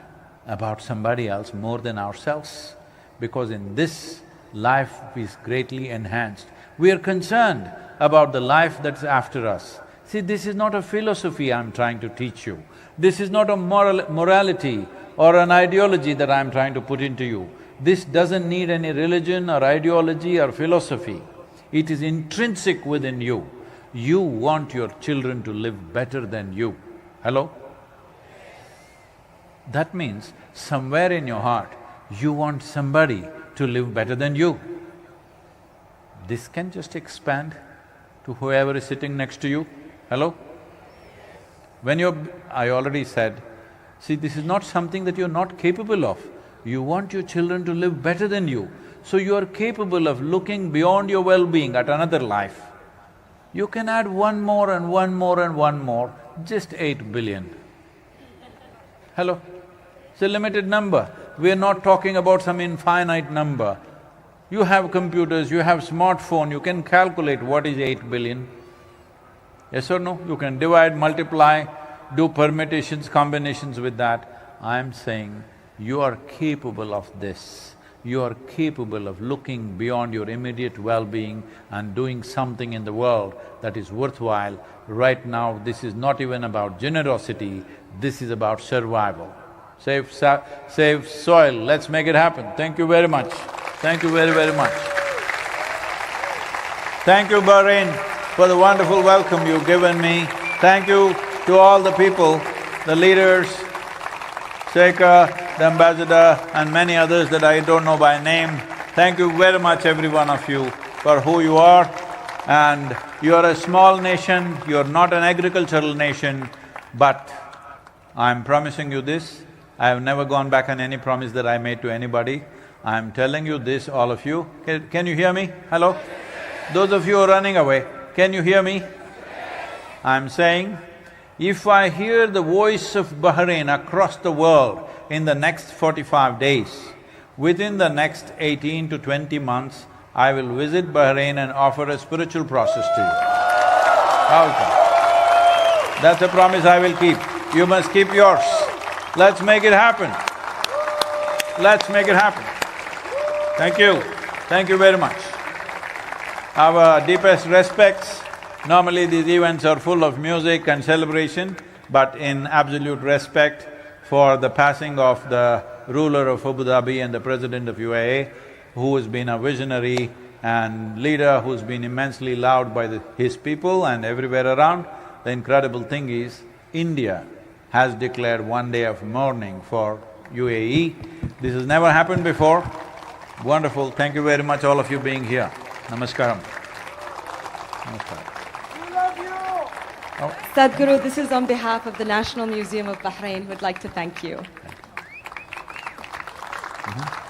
about somebody else more than ourselves, because in this, life is greatly enhanced. We are concerned about the life that's after us. See, this is not a philosophy I'm trying to teach you. This is not a morality or an ideology that I'm trying to put into you. This doesn't need any religion or ideology or philosophy. It is intrinsic within you. You want your children to live better than you. Hello? That means somewhere in your heart, you want somebody to live better than you. This can just expand to whoever is sitting next to you. Hello? When I already said, see, this is not something that you're not capable of. You want your children to live better than you, so you are capable of looking beyond your well-being at another life. You can add 1 more and 1 more and 1 more, just 8 billion. Hello? It's a limited number. We are not talking about some infinite number. You have computers, you have smartphone, you can calculate what is 8 billion. Yes or no? You can divide, multiply, do permutations, combinations with that. I'm saying you are capable of this. You are capable of looking beyond your immediate well-being and doing something in the world that is worthwhile. Right now, this is not even about generosity, this is about survival. Save soil, let's make it happen. Thank you very much. Thank you very, very much. Thank you, Bahrain, for the wonderful welcome you've given me. Thank you to all the people, the leaders, Sheikha, the ambassador and many others that I don't know by name. Thank you very much, every one of you, for who you are. And you are a small nation, you're not an agricultural nation, but I'm promising you this, I have never gone back on any promise that I made to anybody. I'm telling you this, all of you. Can you hear me? Hello? Those of you who are running away, can you hear me? I'm saying, if I hear the voice of Bahrain across the world in the next 45 days, within the next 18 to 20 months, I will visit Bahrain and offer a spiritual process to you. Okay. That's a promise I will keep. You must keep yours. Let's make it happen. Let's make it happen. Thank you. Thank you very much. Our deepest respects. Normally these events are full of music and celebration, but in absolute respect for the passing of the ruler of Abu Dhabi and the president of UAE, who has been a visionary and leader who's been immensely loved by his people and everywhere around. The incredible thing is, India has declared 1 day of mourning for UAE. This has never happened before. Wonderful. Thank you very much, all of you being here. Namaskaram. Namaskaram. Sadhguru, this is on behalf of the National Museum of Bahrain, who would like to thank you. Mm-hmm.